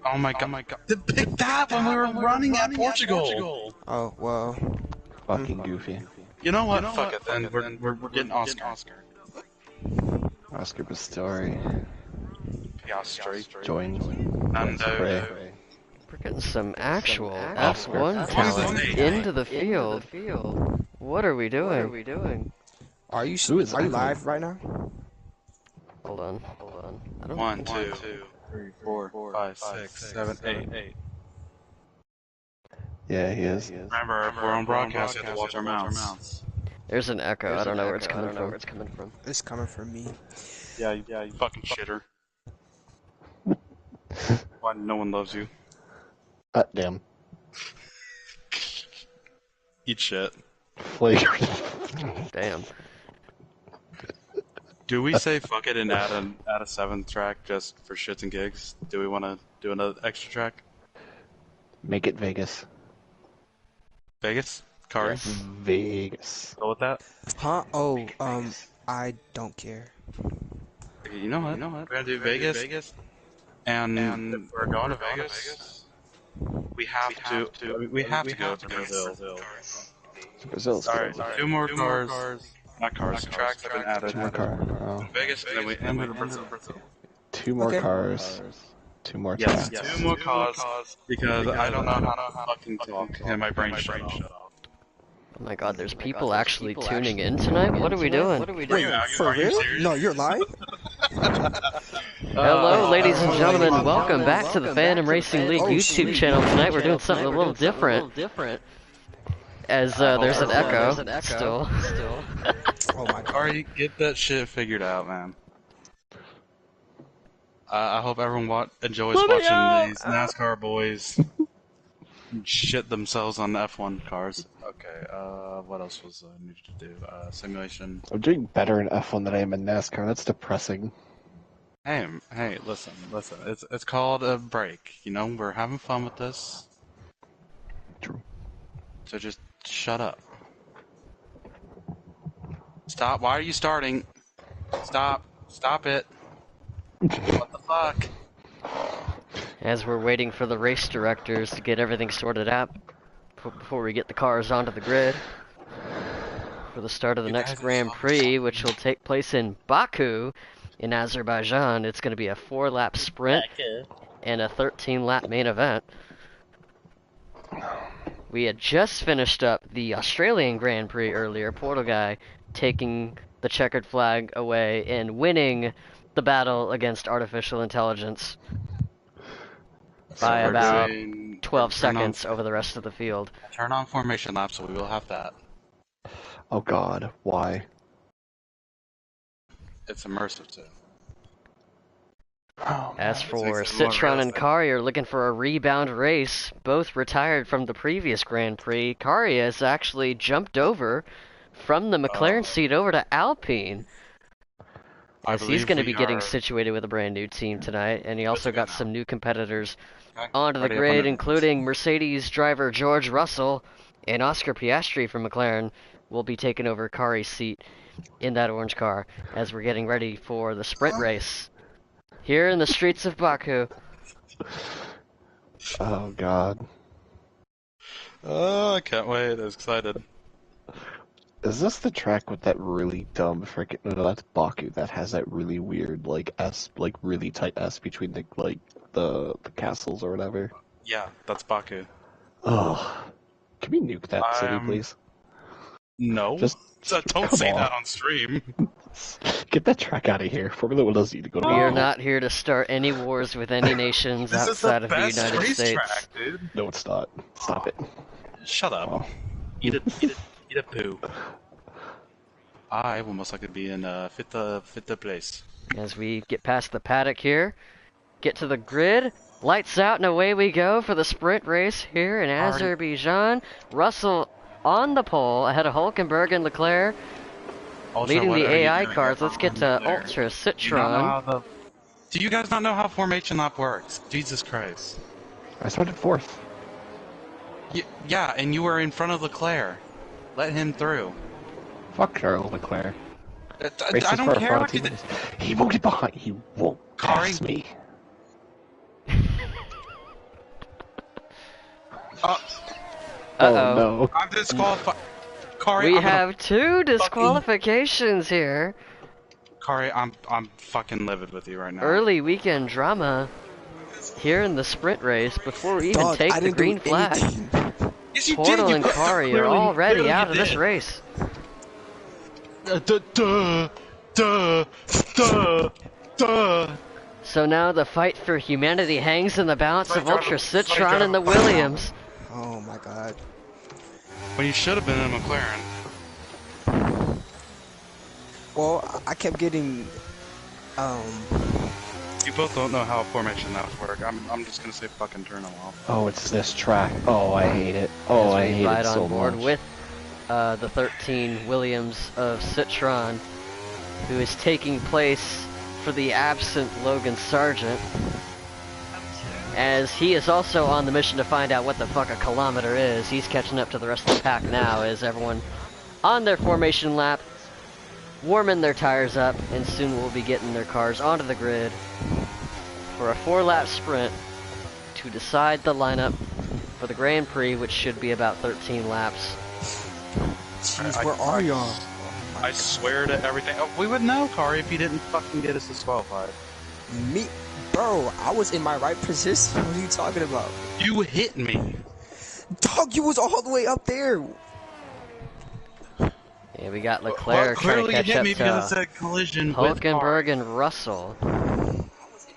Oh my god. Pick that when we were running at Portugal! Oh, well. Fucking goofy. You know what? Fuck it then. We're getting Oscar. Oscar Pistori. Piastri. Join. Nando. We're getting some actual Oscar. F1 talent into the field. What are we doing? Are you live right now? Hold on. I don't 1, 2, 3, 4, 5, 6, 7, 8. Yeah, he is. Remember, if we're on broadcast, you have to watch our mouths. There's an echo. I don't know where it's coming from. It's coming from me. Yeah, you fucking shitter. Why no one loves you? Damn. Eat shit. Flagrant. Damn. Do we say fuck it and add a 7th track just for shits and gigs? Do we want to do another extra track? Make it Vegas. Vegas? Cars? Yes. Vegas. Go with that? Huh? Oh, I don't care. Okay, you know what? We're gonna do Vegas. And if we're going to Vegas, we have to go to Brazil. Brazil's Alright, good. 2 more cars. Not cars. Tracks have been added. 2 more cars. Vegas, and then we end with Brazil. 2 more Okay. cars. 2 more Yes, tracks. 2 more cars, because I don't know how to fucking talk, and my brain shut off. Oh my god, there's people actually tuning in tonight? What are we doing? Wait, for are you real? serious? No, you're live? Hello, ladies and gentlemen. Welcome back to the Phantom Racing League YouTube channel. Tonight we're doing something a little different. As there's an echo still. Oh my god. Ari, get that shit figured out, man. I hope everyone enjoys watching these NASCAR boys shit themselves on F1 cars. Okay, what else was I needed to do? Simulation. I'm doing better in F1 than I am in NASCAR. That's depressing. Hey, listen. It's called a break. You know, we're having fun with this. True. So just shut up. Stop. Why are you starting? Stop it. What the fuck? As we're waiting for the race directors to get everything sorted out before we get the cars onto the grid for the start of the next Grand Prix, which will take place in Baku in Azerbaijan. It's going to be a 4-lap sprint and a 13-lap main event. We had just finished up the Australian Grand Prix earlier, Portal Guy taking the checkered flag away and winning the battle against artificial intelligence by about 12 seconds over the rest of the field. Turn on formation lap, so we will have that. Oh god, why? It's immersive too. Oh, As for makes it more Citron and realistic. Kari are looking for a rebound race, both retired from the previous Grand Prix. Kari has actually jumped over from the McLaren seat over to Alpine, as he's going to be getting situated with a brand new team tonight, and he also got some new competitors onto the grid, including Mercedes driver George Russell and Oscar Piastri from McLaren will be taking over Kari's seat in that orange car as we're getting ready for the sprint race here in the streets of Baku. Oh god. Oh, I can't wait. I'm excited. Is this the track with that really dumb freaking? No, that's Baku. That has that really weird, really tight S between the castles or whatever. Yeah, that's Baku. Oh, can we nuke that city, please? No. Just Don't come say on. that on stream. Get that track out of here. Formula One doesn't need to go to We are war. not here to start any wars with any nations This outside is of the the best United States. racetrack, dude. No, it's not. Stop it. Shut up. Oh. Eat a poo. I will most likely be in fitte place. As we get past the paddock here, get to the grid, lights out and away we go for the sprint race here in Azerbaijan. Russell on the pole ahead of Hulkenberg and Leclerc, leading the AI cars. Let's get to Ultra Citron. Do you guys not know how formation lap works? Jesus Christ. I started 4th. Yeah, and you were in front of Leclerc. Let him through. Fuck Charles Leclerc. I don't care. What He won't get behind. He won't Kari? pass me. Uh, Oh Uh-oh. no. I'm disqualified. Kari, We I'm gonna have two disqualifications here. Kari, I'm fucking livid with you right now. Early weekend drama here in the sprint race before we even Dog, take I the didn't green do flag. anything. Yes, you Portal did. and Kari are already out of this race. Duh. So now the fight for humanity hangs in the balance of Sorry, Ultra sorry, Citron and the sorry. Williams. Oh my god. When you should have been in a McLaren. Well, I kept getting, You both don't know how formation maps work. I'm just gonna say fucking turn them off. Oh, it's this track. Oh, I hate it. Oh, As I we hate ride it so on board much. with the 13 Williams of Citron, who is taking place for the absent Logan Sargent, as he is also on the mission to find out what the fuck a kilometer is. He's catching up to the rest of the pack now, as everyone on their formation lap, warming their tires up, and soon will be getting their cars onto the grid for a 4-lap sprint to decide the lineup for the Grand Prix, which should be about 13 laps. jeez, where are y'all? I swear to everything. Oh, we would know, Kari, if you didn't fucking get us disqualified. Me, bro, I was in my right position. What are you talking about? You hit me. Dog, you was all the way up there. Yeah, we got Leclerc trying Clearly to catch you hit up me because it to said collision with Hulkenberg Kari. and Russell.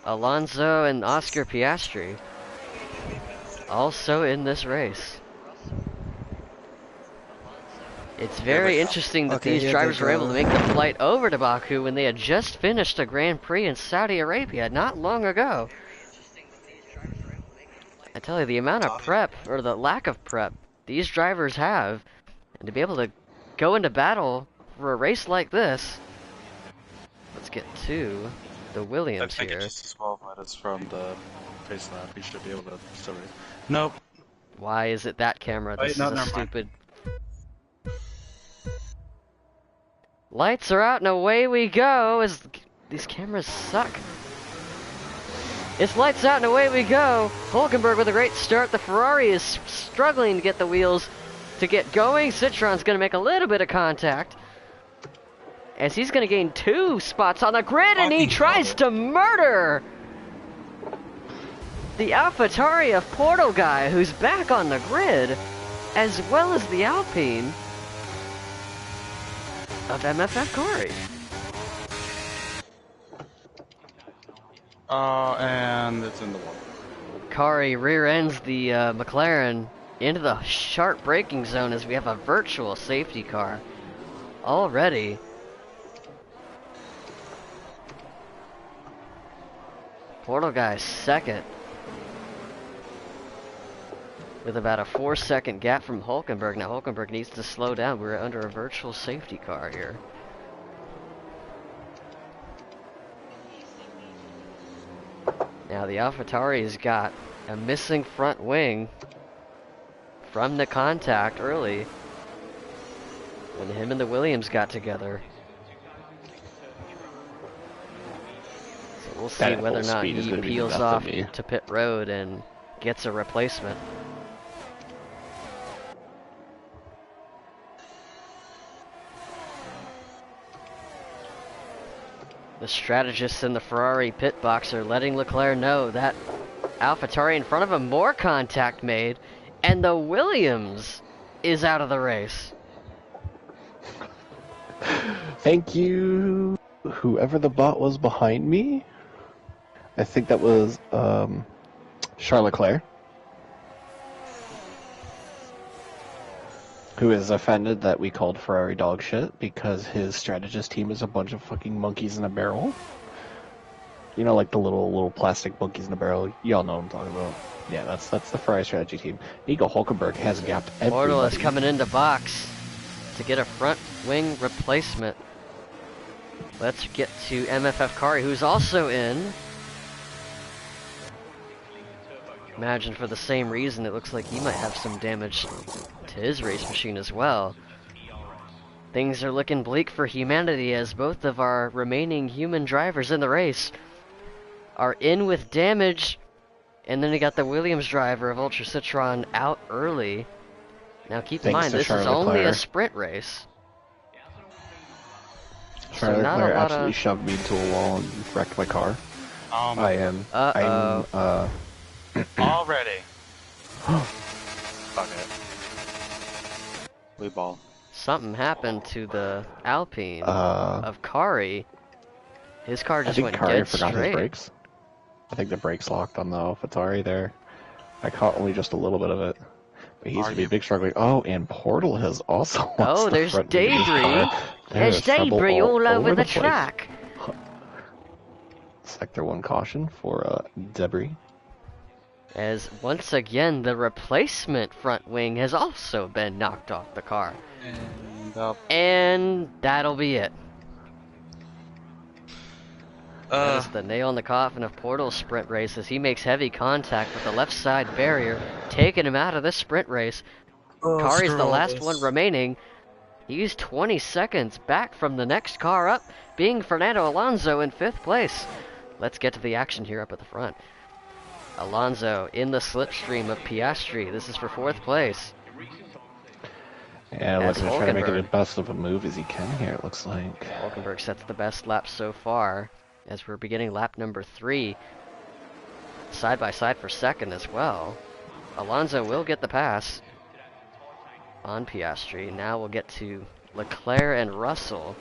Alonso and Oscar Piastri also in this race. It's very interesting that Okay, these here they drivers were able go. to make the flight over to Baku when they had just finished a Grand Prix in Saudi Arabia not long ago. I tell you, the amount of prep, or the lack of prep, these drivers have, and to be able to go into battle for a race like this. Let's get to the I Williams think it here. just disqualified us from the face lap. We should be able to still race. Nope. Why is it that camera? Wait, This no, is a never mind. stupid... Lights are out and away we go, as these cameras suck. It's lights out and away we go. Hulkenberg with a great start. The Ferrari is struggling to get the wheels to get going. Citron's going to make a little bit of contact, as he's going to gain 2 spots on the grid, and he tries to murder the AlphaTauri of Portal guy, who's back on the grid, as well as the Alpine of MFF Kari. And it's in the wall. Kari rear ends the McLaren into the sharp braking zone, as we have a virtual safety car already. Portal guy second, with about a 4-second gap from Hulkenberg. Now Hulkenberg needs to slow down. We're under a virtual safety car here. Now the AlphaTauri's got a missing front wing from the contact early when him and the Williams got together. So we'll see That whether or full not speed is he gonna be peels enough off for me. to pit road and gets a replacement. The strategists in the Ferrari pit box are letting Leclerc know that AlphaTauri in front of him, more contact made, and the Williams is out of the race. Thank you, whoever the bot was behind me. I think that was Charles Leclerc, who is offended that we called Ferrari dog shit because his strategist team is a bunch of fucking monkeys in a barrel. You know, like the little plastic monkeys in a barrel. Y'all know what I'm talking about. Yeah, that's the Ferrari strategy team. Nico Hulkenberg has gapped everybody. Portal is coming into box to get a front wing replacement. Let's get to MFF Kari, who's also in. Imagine for the same reason, it looks like he might have some damage to his race machine as well. Things are looking bleak for humanity, as both of our remaining human drivers in the race are in with damage, And then you got the Williams driver of Ultra Citron out early. Now keep in Thanks mind, to this is Charles only a Leclerc. sprint race. Charles not a Leclerc lot absolutely of- shoved me into a wall and wrecked my car. I'm Already. Fuck it. Blue ball. Something happened to the Alpine uh of Kari. His car I just think went Kari dead forgot his straight. brakes. I think the brakes locked on the AlphaTauri there. I caught only just a little bit of it. But he's gonna be a big struggling. Oh, and Portal has also lost Oh, the there's front wing of his debris. car. There's trouble debris all over the place. track. Sector 1 caution for debris. As once again, the replacement front wing has also been knocked off the car. And that'll be it. That is the nail in the coffin of Portal's sprint race as he makes heavy contact with the left side barrier, taking him out of this sprint race. Kari's the last one remaining. He's 20 seconds back from the next car up, being Fernando Alonso in 5th place. Let's get to the action here up at the front. Alonso in the slipstream of Piastri. This is for 4th place. Yeah, As looking to try to make it Hulkenberg. as best of a move as he can here, it looks like. Hulkenberg sets the best lap so far as we're beginning lap number 3. Side by side for 2nd as well. Alonso will get the pass on Piastri. Now we'll get to Leclerc and Russell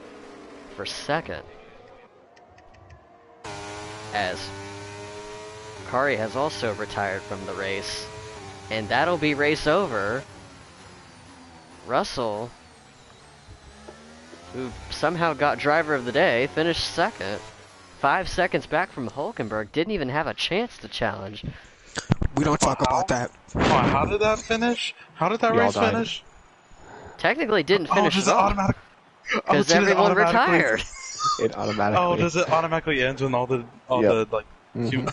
for 2nd. As Kari has also retired from the race. And that'll be race over. Russell, who somehow got driver of the day, finished 2nd. 5 seconds back from Hulkenberg, didn't even have a chance to challenge. We don't talk about that. Come on, how did that finish? How did that We all race died. finish? Technically didn't finish does at it all, automatic? because does it everyone automatically- retired. It automatically. Oh, does it automatically end when all the Yep. like? Mhm. Two...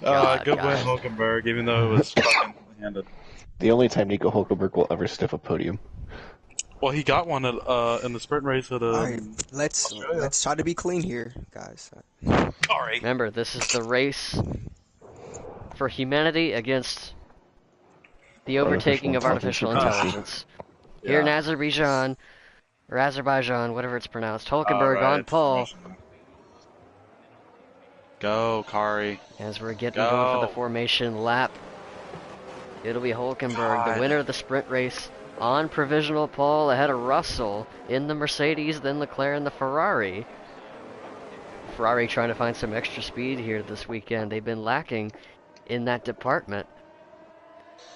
God, good win, God. Hulkenberg. Even though it was fucking handed. The only time Nico Hulkenberg will ever sniff a podium. Well, he got one at, in the sprint race at Alright, Australia. let's try to be clean here, guys. Kari. Remember, this is the race for humanity against the overtaking of artificial intelligence. Here in Azerbaijan, or Azerbaijan, whatever it's pronounced, Hulkenberg on pole. Go, Kari. As we're getting going for the Go. formation lap, it'll be Hulkenberg, the God. winner of the sprint race, on provisional pole ahead of Russell in the Mercedes, then Leclerc in the Ferrari. Ferrari trying to find some extra speed here this weekend. They've been lacking in that department.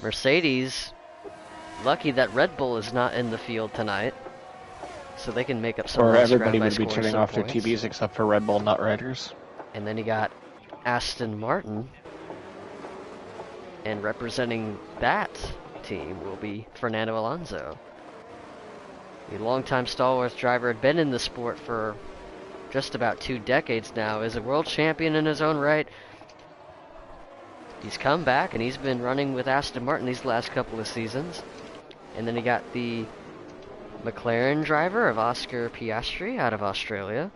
Mercedes, lucky that Red Bull is not in the field tonight, so they can make up some Or lost everybody ground by would be scoring turning some off their points. TVs except for Red Bull Nut Riders. And then you got Aston Martin. And representing that team will be Fernando Alonso. The longtime stalwart driver, had been in the sport for just about 2 decades now, is a world champion in his own right. He's come back and he's been running with Aston Martin these last couple of seasons. And then you got the McLaren driver of Oscar Piastri out of Australia.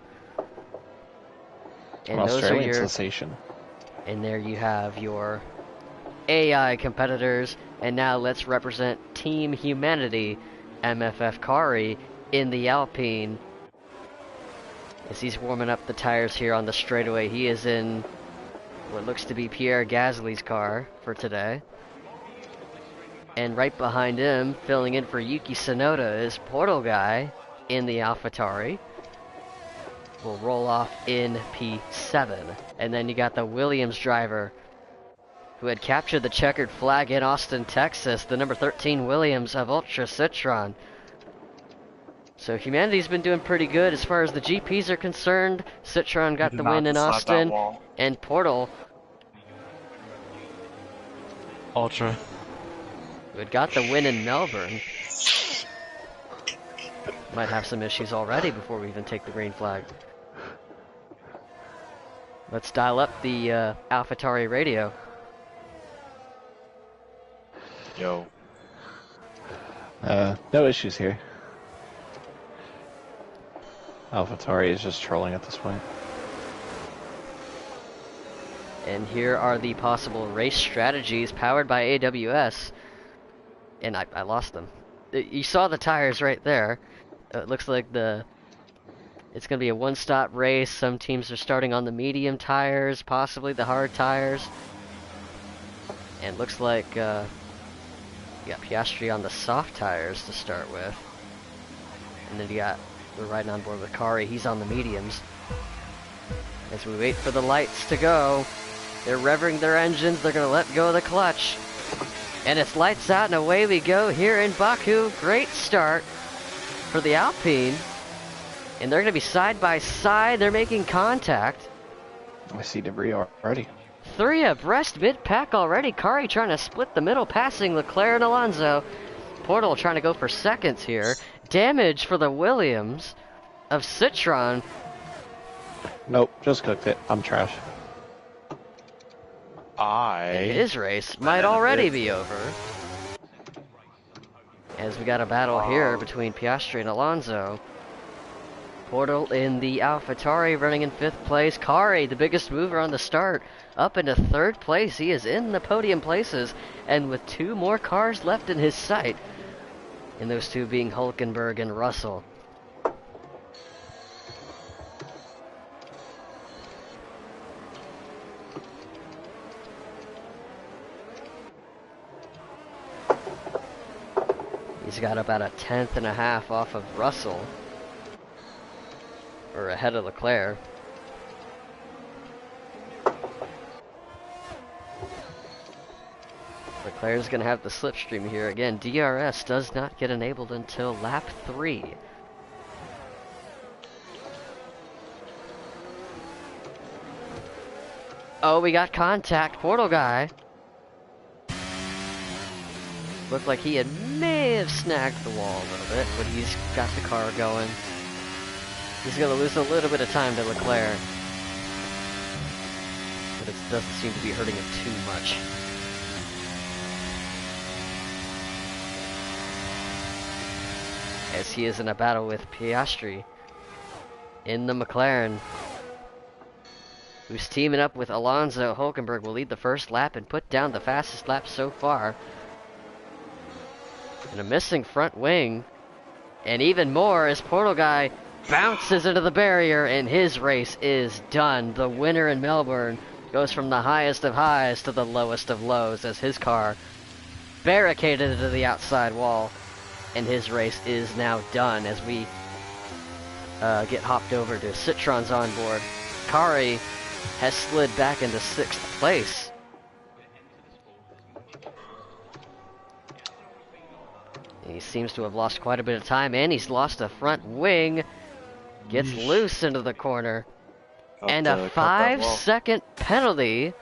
An And those are Australian your, sensation. and there you have your AI competitors. And now let's represent Team Humanity, MFF Kari, in the Alpine. As he's warming up the tires here on the straightaway, he is in what looks to be Pierre Gasly's car for today. And right behind him, filling in for Yuki Tsunoda, is Portal Guy in the AlphaTauri. Will roll off in P7. And then you got the Williams driver who had captured the checkered flag in Austin, Texas, the number 13 Williams of Ultra Citron. So humanity's been doing pretty good as far as the GPs are concerned. Citron got the win in Austin, and Portal, Ultra. who had got the win in Melbourne, might have some issues already before we even take the green flag. Let's dial up the AlphaTauri radio. Yo. No issues here. AlphaTauri is just trolling at this point. And here are the possible race strategies powered by AWS. And I lost them. You saw the tires right there. It looks like it's going to be a one-stop race. Some teams are starting on the medium tires, possibly the hard tires. And looks like you got Piastri on the soft tires to start with. And then we're riding on board with Kari. He's on the mediums. As we wait for the lights to go, they're revving their engines. They're going to let go of the clutch. And it's lights out and away we go here in Baku. Great start for the Alpine. And they're going to be side by side. They're making contact. I see debris already. 3 abreast mid-pack already. Kari trying to split the middle, passing Leclerc and Alonso. Portal trying to go for seconds here. Damage for the Williams of Citron. Nope, just cooked it. I'm trash. His race might already be over. As we got a battle here between Piastri and Alonso. Portal in the AlphaTauri running in 5th place. Kari, the biggest mover on the start, up into 3rd place. He is in the podium places, and with 2 more cars left in his sight. And those 2 being Hulkenberg and Russell. He's got about a 10th off of Russell. Or ahead of Leclerc. Leclerc's going to have the slipstream here. Again, DRS does not get enabled until lap 3. Oh, we got contact. Portal guy. Looked like he may have snagged the wall a little bit, but he's got the car going. He's going to lose a little bit of time to Leclerc. But it doesn't seem to be hurting him too much. As he is in a battle with Piastri in the McLaren, who's teaming up with Alonso. Hulkenberg will lead the first lap and put down the fastest lap so far. And a missing front wing. And even more as Portal guy bounces into the barrier and his race is done. The winner in Melbourne goes from the highest of highs to the lowest of lows as his car barricaded into the outside wall. And his race is now done as we get hopped over to Citron's onboard. Kari has slid back into 6th place. He seems to have lost quite a bit of time, and he's lost a front wing. Gets loose into the corner. And a 5-second penalty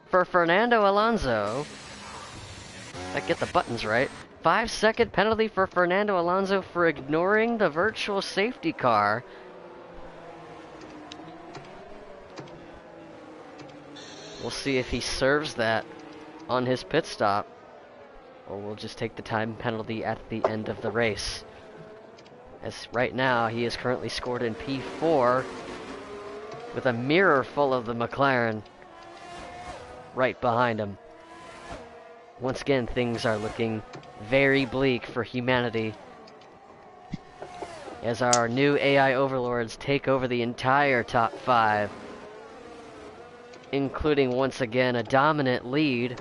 for Fernando Alonso. If I get the buttons right. 5-second penalty for Fernando Alonso for ignoring the virtual safety car. We'll see if he serves that on his pit stop, or we'll just take the time penalty at the end of the race. As right now, he is currently scored in P4 with a mirror full of the McLaren right behind him. Once again, things are looking very bleak for humanity as our new AI overlords take over the entire top 5, including once again a dominant lead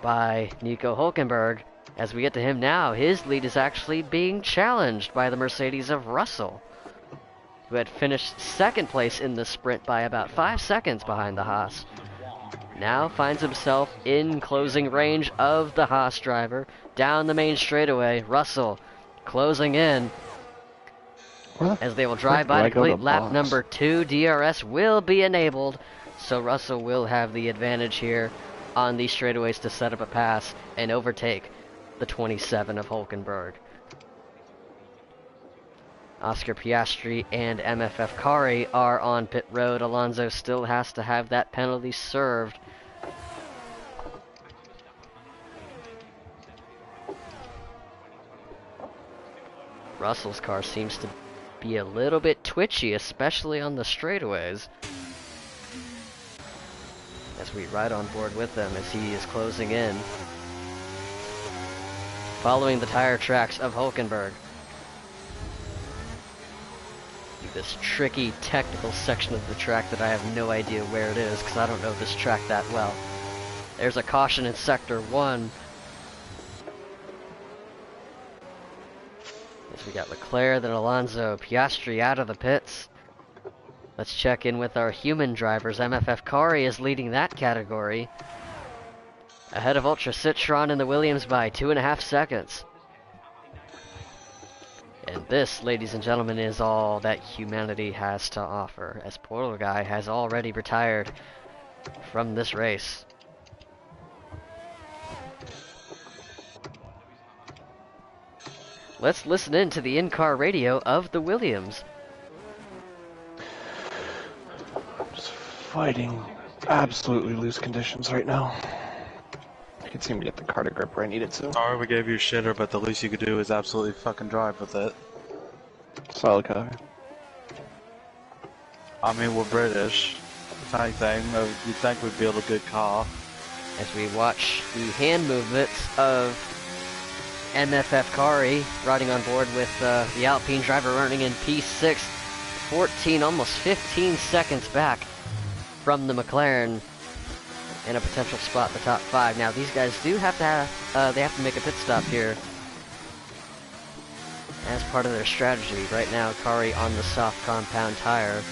by Nico Hulkenberg. As we get to him now, his lead is actually being challenged by the Mercedes of Russell, who had finished 2nd place in the sprint by about 5 seconds behind the Haas. Now finds himself in closing range of the Haas driver down the main straightaway. Russell closing in as they will drive by to complete lap number 2. DRS will be enabled, so Russell will have the advantage here on these straightaways to set up a pass and overtake the 27 of Hulkenberg. Oscar Piastri and MFF Kari are on pit road. Alonso still has to have that penalty served. Russell's car seems to be a little bit twitchy, especially on the straightaways. As as we ride on board with them as he is closing in, following the tire tracks of Hulkenberg. This tricky technical section of the track that I have no idea where it is because I don't know this track that well. There's a caution in Sector 1. As we got Leclerc, then Alonso, Piastri out of the pits. Let's check in with our human drivers. MFF Kari is leading that category, ahead of Ultra Citron and the Williams by 2.5 seconds. And this, ladies and gentlemen, is all that humanity has to offer, as Portal Guy has already retired from this race. Let's listen in to the in-car radio of the Williams. I'm just fighting absolutely loose conditions right now. I can't seem to get the car to grip where I need it to. Sorry we gave you a shitter, but the least you could do is absolutely fucking drive with it. Solid car. I mean, we're British. If anything, you'd think we'd build a good car. As we watch the hand movements of MFF Kari riding on board with the Alpine driver running in P6, 14, almost 15 seconds back from the McLaren in a potential spot in the top 5. Now these guys do have to they have to make a pit stop here as part of their strategy. Right now, Kari on the soft compound tire,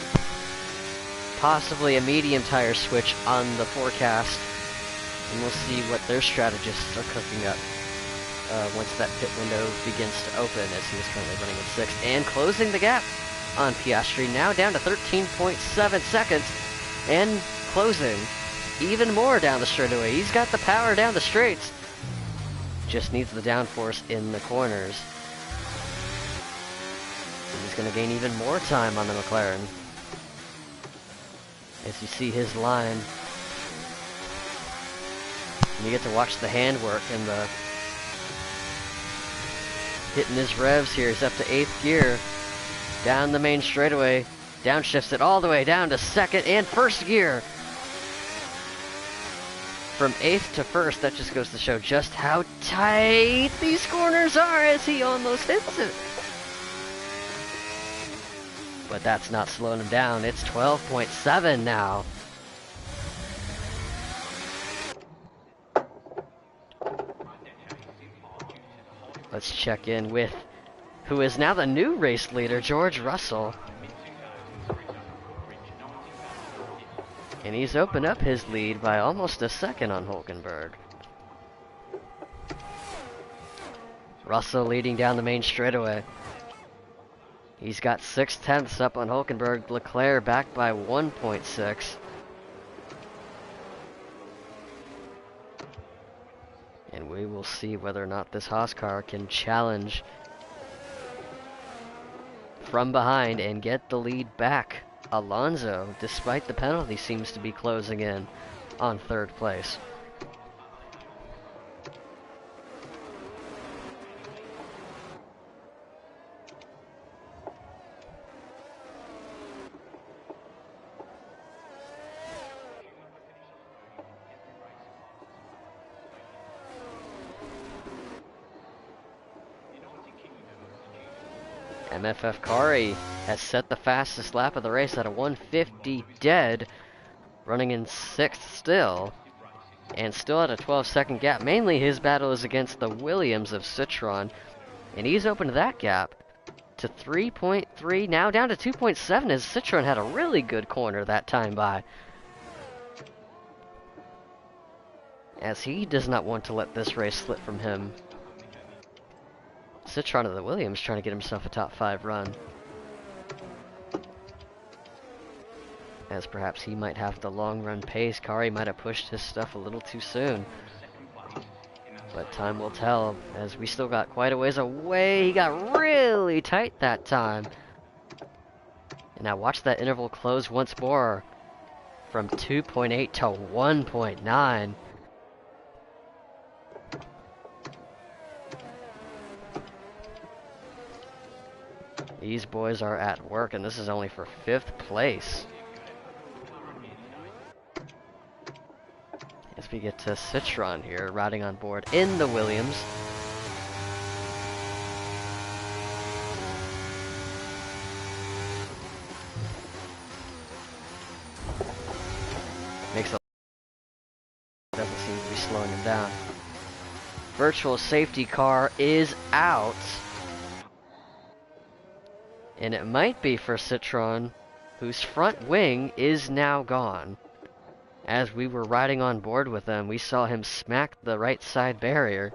possibly a medium tire switch on the forecast, and we'll see what their strategists are cooking up once that pit window begins to open, as he is currently running in 6th and closing the gap on Piastri, now down to 13.7 seconds and closing even more down the straightaway. He's got the power down the straights, just needs the downforce in the corners. And he's going to gain even more time on the McLaren. As you see his line, and you get to watch the handwork and the hitting his revs here. He's up to 8th gear, down the main straightaway, downshifts it all the way down to 2nd and 1st gear. From 8th to 1st, that just goes to show just how tight these corners are as he almost hits it. But that's not slowing him down. It's 12.7 now. Let's check in with who is now the new race leader, George Russell. And he's opened up his lead by almost a second on Hulkenberg. Russell leading down the main straightaway. He's got 6/10 up on Hulkenberg. Leclerc back by 1.6. And we will see whether or not this Haas car can challenge from behind and get the lead back. Alonso, despite the penalty, seems to be closing in on 3rd place. MFF Kari has set the fastest lap of the race at a 1:50 dead, running in 6th still, and still at a 12-second gap. Mainly his battle is against the Williams of Citron, and he's opened that gap to 3.3, now down to 2.7, as Citron had a really good corner that time by, as he does not want to let this race slip from him. Citron of the Williams trying to get himself a top 5 run, as perhaps he might have the long run pace. Kari might have pushed his stuff a little too soon, but time will tell, as we still got quite a ways away. He got really tight that time, and now watch that interval close once more from 2.8 to 1.9. These boys are at work, and this is only for 5th place. as we get to Citron here, riding on board in the Williams. Makes a doesn't seem to be slowing him down. Virtual safety car is out. And it might be for Citron, whose front wing is now gone. As we were riding on board with him, we saw him smack the right side barrier.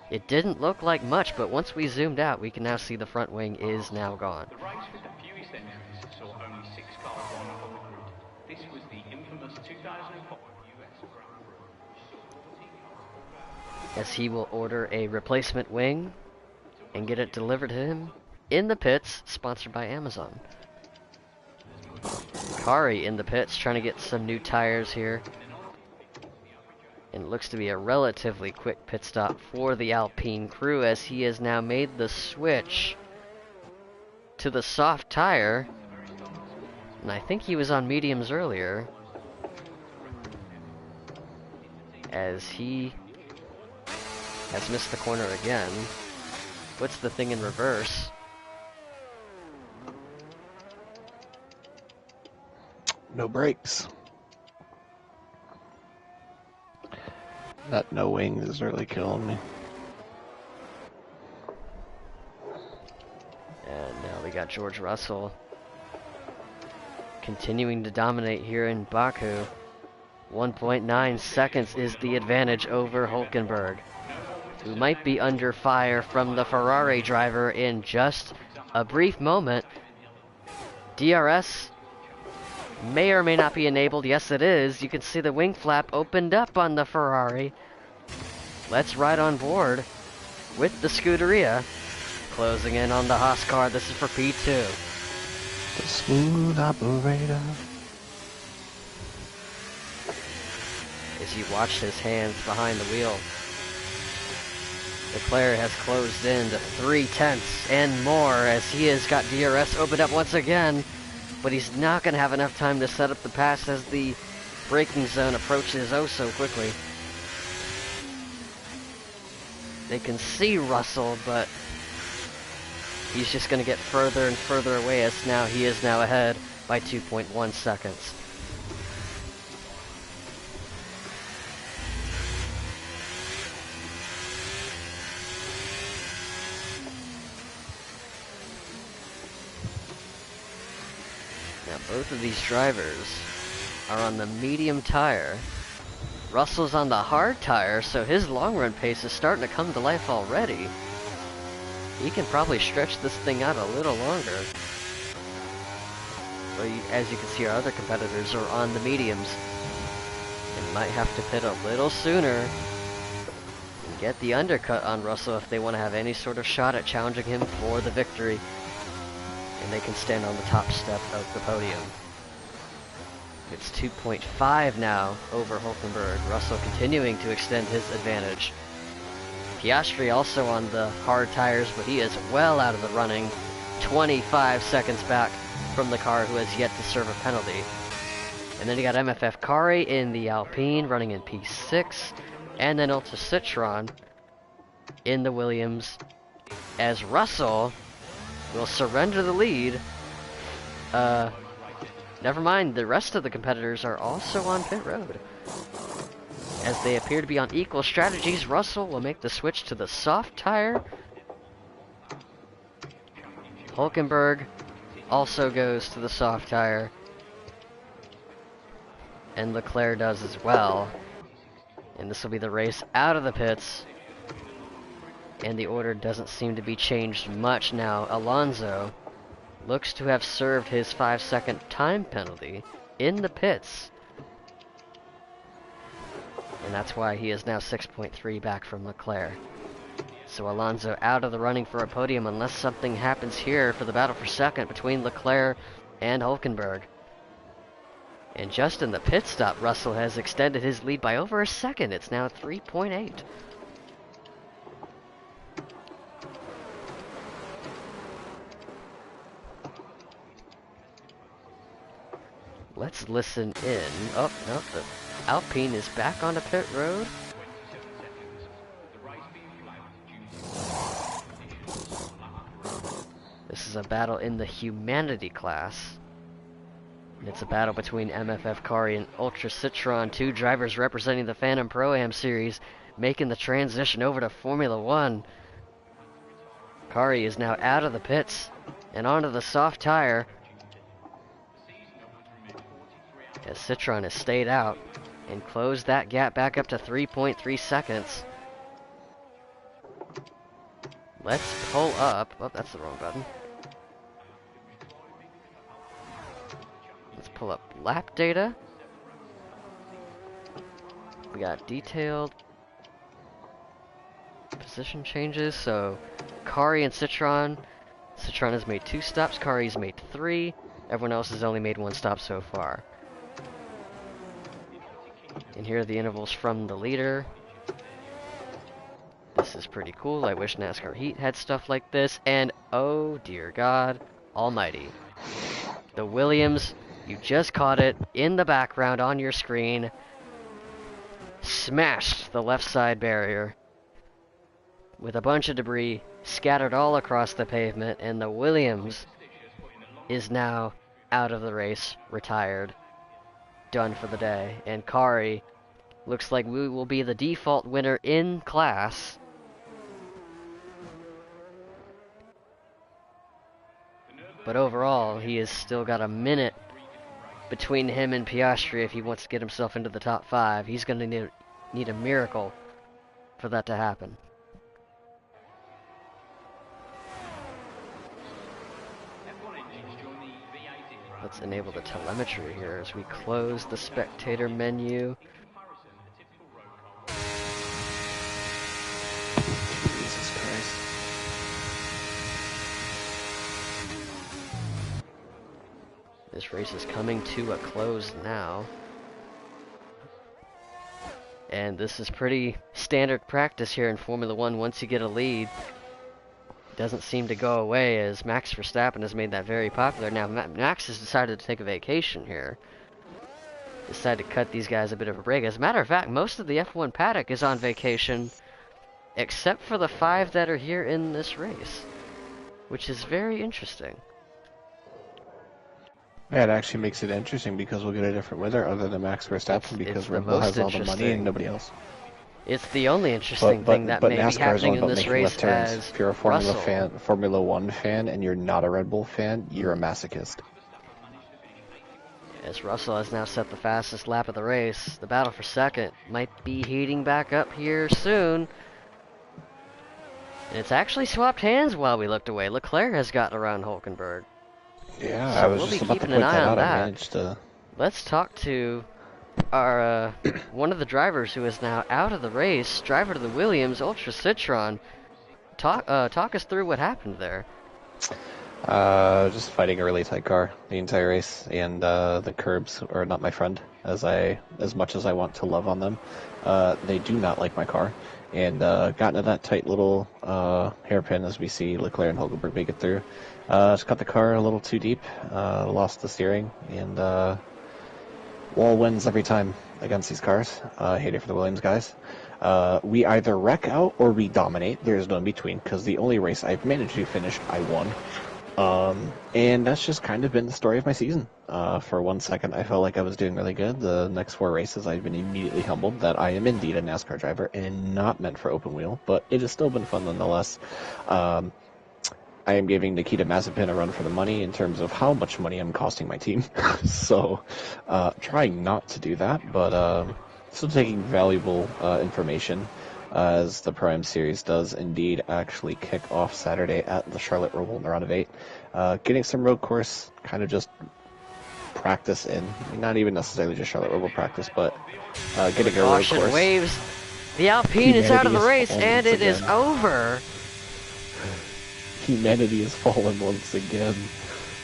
It didn't look like much, but once we zoomed out, we can now see the front wing is now gone. The race with the fewest entries saw only 6 cars on the grid. This was the infamous 2004 US Grand Prix. As he will order a replacement wing and get it delivered to him in the pits, sponsored by Amazon. Kari in the pits, trying to get some new tires here. And it looks to be a relatively quick pit stop for the Alpine crew, as he has now made the switch to the soft tire. And I think he was on mediums earlier, as he has missed the corner again. Puts the thing in reverse. No brakes. That no wings is really killing me. And now we got George Russell continuing to dominate here in Baku. 1.9 seconds is the advantage over Hulkenberg, who might be under fire from the Ferrari driver in just a brief moment. DRS may or may not be enabled. Yes, it is. You can see the wing flap opened up on the Ferrari. Let's ride on board with the Scuderia. Closing in on the Haas car. This is for P2. The smooth operator. As you watch his hands behind the wheel, Leclerc has closed in to 3/10 and more, as he has got DRS opened up once again. But he's not going to have enough time to set up the pass as the braking zone approaches oh so quickly. They can see Russell, but he's just going to get further and further away, as now he is now ahead by 2.1 seconds. Now both of these drivers are on the medium tire. Russell's on the hard tire, so his long run pace is starting to come to life already. He can probably stretch this thing out a little longer. But as you can see, our other competitors are on the mediums and might have to pit a little sooner and get the undercut on Russell if they want to have any sort of shot at challenging him for the victory. And they can stand on the top step of the podium. It's 2.5 now over Hulkenberg. Russell continuing to extend his advantage. Piastri also on the hard tires, but he is well out of the running. 25 seconds back from the car, who has yet to serve a penalty. And then you got MFF Kari in the Alpine, running in P6. And then Ultra Citron in the Williams, as Russell will surrender the lead. Never mind, the rest of the competitors are also on pit road. As they appear to be on equal strategies, Russell will make the switch to the soft tire. Hulkenberg also goes to the soft tire. And Leclerc does as well. And this will be the race out of the pits. And the order doesn't seem to be changed much now. Alonso looks to have served his 5-second time penalty in the pits. And that's why he is now 6.3 back from Leclerc. So Alonso out of the running for a podium unless something happens here for the battle for second between Leclerc and Hulkenberg. And just in the pit stop, Russell has extended his lead by over a second. It's now 3.8. Let's listen in. Oh, no, the Alpine is back onto pit road. This is a battle in the Humanity class. It's a battle between MFF Kari and Ultra Citron, two drivers representing the Phantom Pro-Am series, making the transition over to Formula 1. Kari is now out of the pits and onto the soft tire, as Citron has stayed out and closed that gap back up to 3.3 seconds. Let's pull up. Oh, that's the wrong button. Let's pull up lap data. We got detailed position changes. So Kari and Citron. Citron has made 2 stops. Kari's made 3. Everyone else has only made 1 stop so far. And here are the intervals from the leader. This is pretty cool. I wish NASCAR Heat had stuff like this. And oh dear God almighty. The Williams, you just caught it in the background on your screen, smashed the left side barrier with a bunch of debris scattered all across the pavement, and the Williams is now out of the race, retired, done for the day. And Kari looks like we will be the default winner in class. But overall, he has still got a minute between him and Piastri if he wants to get himself into the top 5. He's going to need a miracle for that to happen. Let's enable the telemetry here as we close the spectator menu. Jesus Christ. This race is coming to a close now. And this is pretty standard practice here in Formula 1. Once you get a lead, it doesn't seem to go away, as Max Verstappen has made that very popular. Now, Max has decided to take a vacation here. Decided to cut these guys a bit of a break. As a matter of fact, most of the F1 paddock is on vacation, except for the 5 that are here in this race, which is very interesting. Yeah, it actually makes it interesting because we'll get a different winner other than Max Verstappen, because it's the Red Bull has most all the money interesting. and nobody else. It's the only interesting thing that may be NASCAR is happening all in about this making race, left turns. as If you're a Formula 1 fan and you're not a Red Bull fan, you're a masochist. As Russell has now set the fastest lap of the race. The battle for second might be heating back up here soon. And it's actually swapped hands while we looked away. Leclerc has gotten around Hulkenberg. Yeah, So I was we'll just be about to keeping an point eye that on out. I that. managed to... Let's talk to our one of the drivers who is now out of the race, driver to the Williams, Ultra Citron. Talk us through what happened there. Just fighting a really tight car the entire race, and the curbs are not my friend. As much as I want to love on them, they do not like my car, and got into that tight little hairpin as we see Leclerc and Hulkenberg make it through. Just cut the car a little too deep, lost the steering, and wall wins every time against these cars. Hate it for the Williams guys. We either wreck out or we dominate. There's no in between, because the only race I've managed to finish, I won. And that's just kind of been the story of my season. For 1 second, I felt like I was doing really good. The next 4 races, I've been immediately humbled that I am indeed a NASCAR driver and not meant for open wheel, but it has still been fun nonetheless. I am giving Nikita Mazepin a run for the money in terms of how much money I'm costing my team. So, trying not to do that, but still taking valuable information, as the Pro-Am Series does indeed actually kick off Saturday at the Charlotte Roval in the round of 8. Getting some road course, kind of just practice in. Not even necessarily just Charlotte Roval practice, but getting a road Caution course. waves. The Alpine is out of the Humanity race, is and fallen it is again. over. Humanity has fallen once again.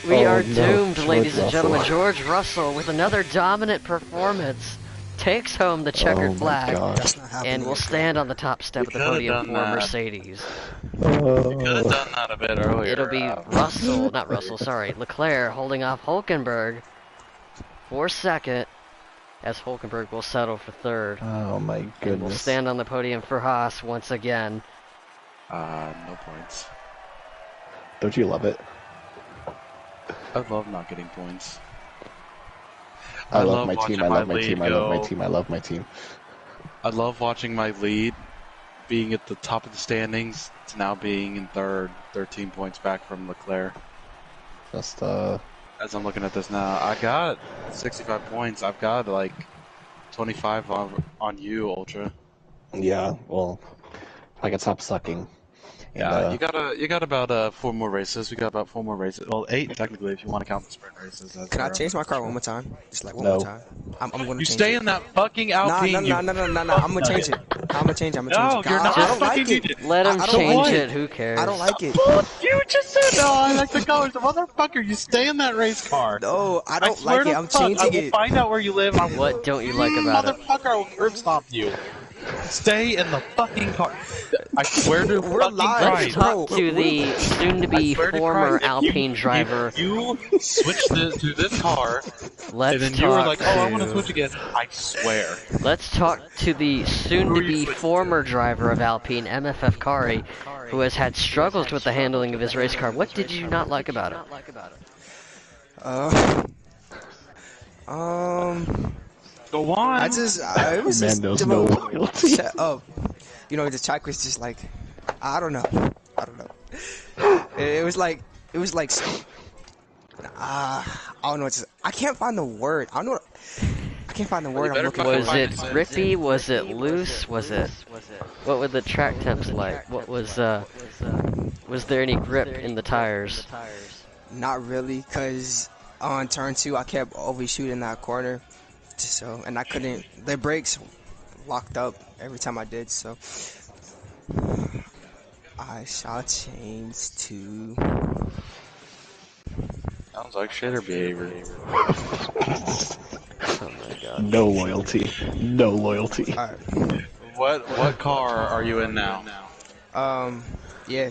We Oh, are no, doomed, George ladies and gentlemen. Russell. George Russell, with another dominant performance, takes home the checkered Oh my flag, God. That's not happening. and will stand on the top step of the You could've podium done for that. Mercedes. Could have done that a bit earlier. It'll be Leclerc holding off Hulkenberg for second. as Hulkenberg will settle for third. Oh my And will goodness. stand on the podium for Haas once again. No points. Don't you love it? I love not getting points. I love love my team. watching I love my my team. lead I love my go. team. I love my team. I love watching my lead being at the top of the standings to now being in third, 13 points back from Leclerc. Just As I'm looking at this now, I got 65 points. I've got like 25 on you, Ultra. yeah. Well, if I could stop sucking. Yeah, And, you got about 4 more races. We got about 4 more races. Well, 8 technically if you want to count the sprint races. Can I change my car one more time? Just like one No. more time. I'm gonna You change stay it. in that fucking Nah, Alpine. no. I'm gonna change it. I'm gonna change it. No, you're not. I don't fucking like it. need Let him I don't change like it, who cares? I don't like it. You just said no. I like the colors. Motherfucker, you stay in that race car. No, I I don't swear like it. to I'm fuck, I changing will it. find out where you live. And I will, What don't you like about it? motherfucker, I will curb stop you. Stay in the fucking car. I swear to We're fucking live. Let's Christ. talk Bro, to the I soon-to-be swear to former Christ, if Alpine driver. If you switch to this car, Let's and then you were talk like, "Oh, I want to to. switch again," I swear. Let's talk to the soon-to-be switching former driver of Alpine, MFF Kari, who has had struggles with the handling of his race car. What did you not like about it? Go on. I just, it was Man just, knows no loyalty. shut up. You know, the track was just like, I don't know. It was like, I don't know. I can't find the word. I don't know. I can't find the word I'm better looking fucking Was for. it grippy? Was it loose? Was it? What were the track temps like? What was there any grip in the tires? Not really, cause on turn 2 I kept overshooting that corner, and I couldn't. The brakes locked up every time I did, so I shall change to. Sounds like shitter behavior. Oh my god. No loyalty. No loyalty. Alright. What car are you in now? Yeah.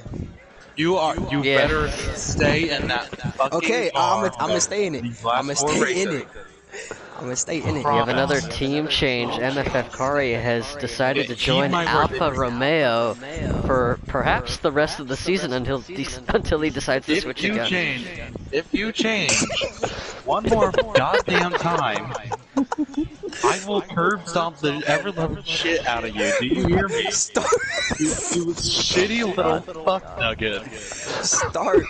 You Yeah. better stay in that fucking Okay, car. I'm gonna stay in it. These last I'm gonna 4 stay in races. it. I'm gonna stay in it. We have another team change. MFF Kari has decided to Keep join my word. Alfa Romeo for perhaps the rest of the season until he decides to switch again. If you change one more goddamn time, I will curb stomp the ever loving shit out of you. Do you hear me? Start. You shitty little fuck nugget. Start.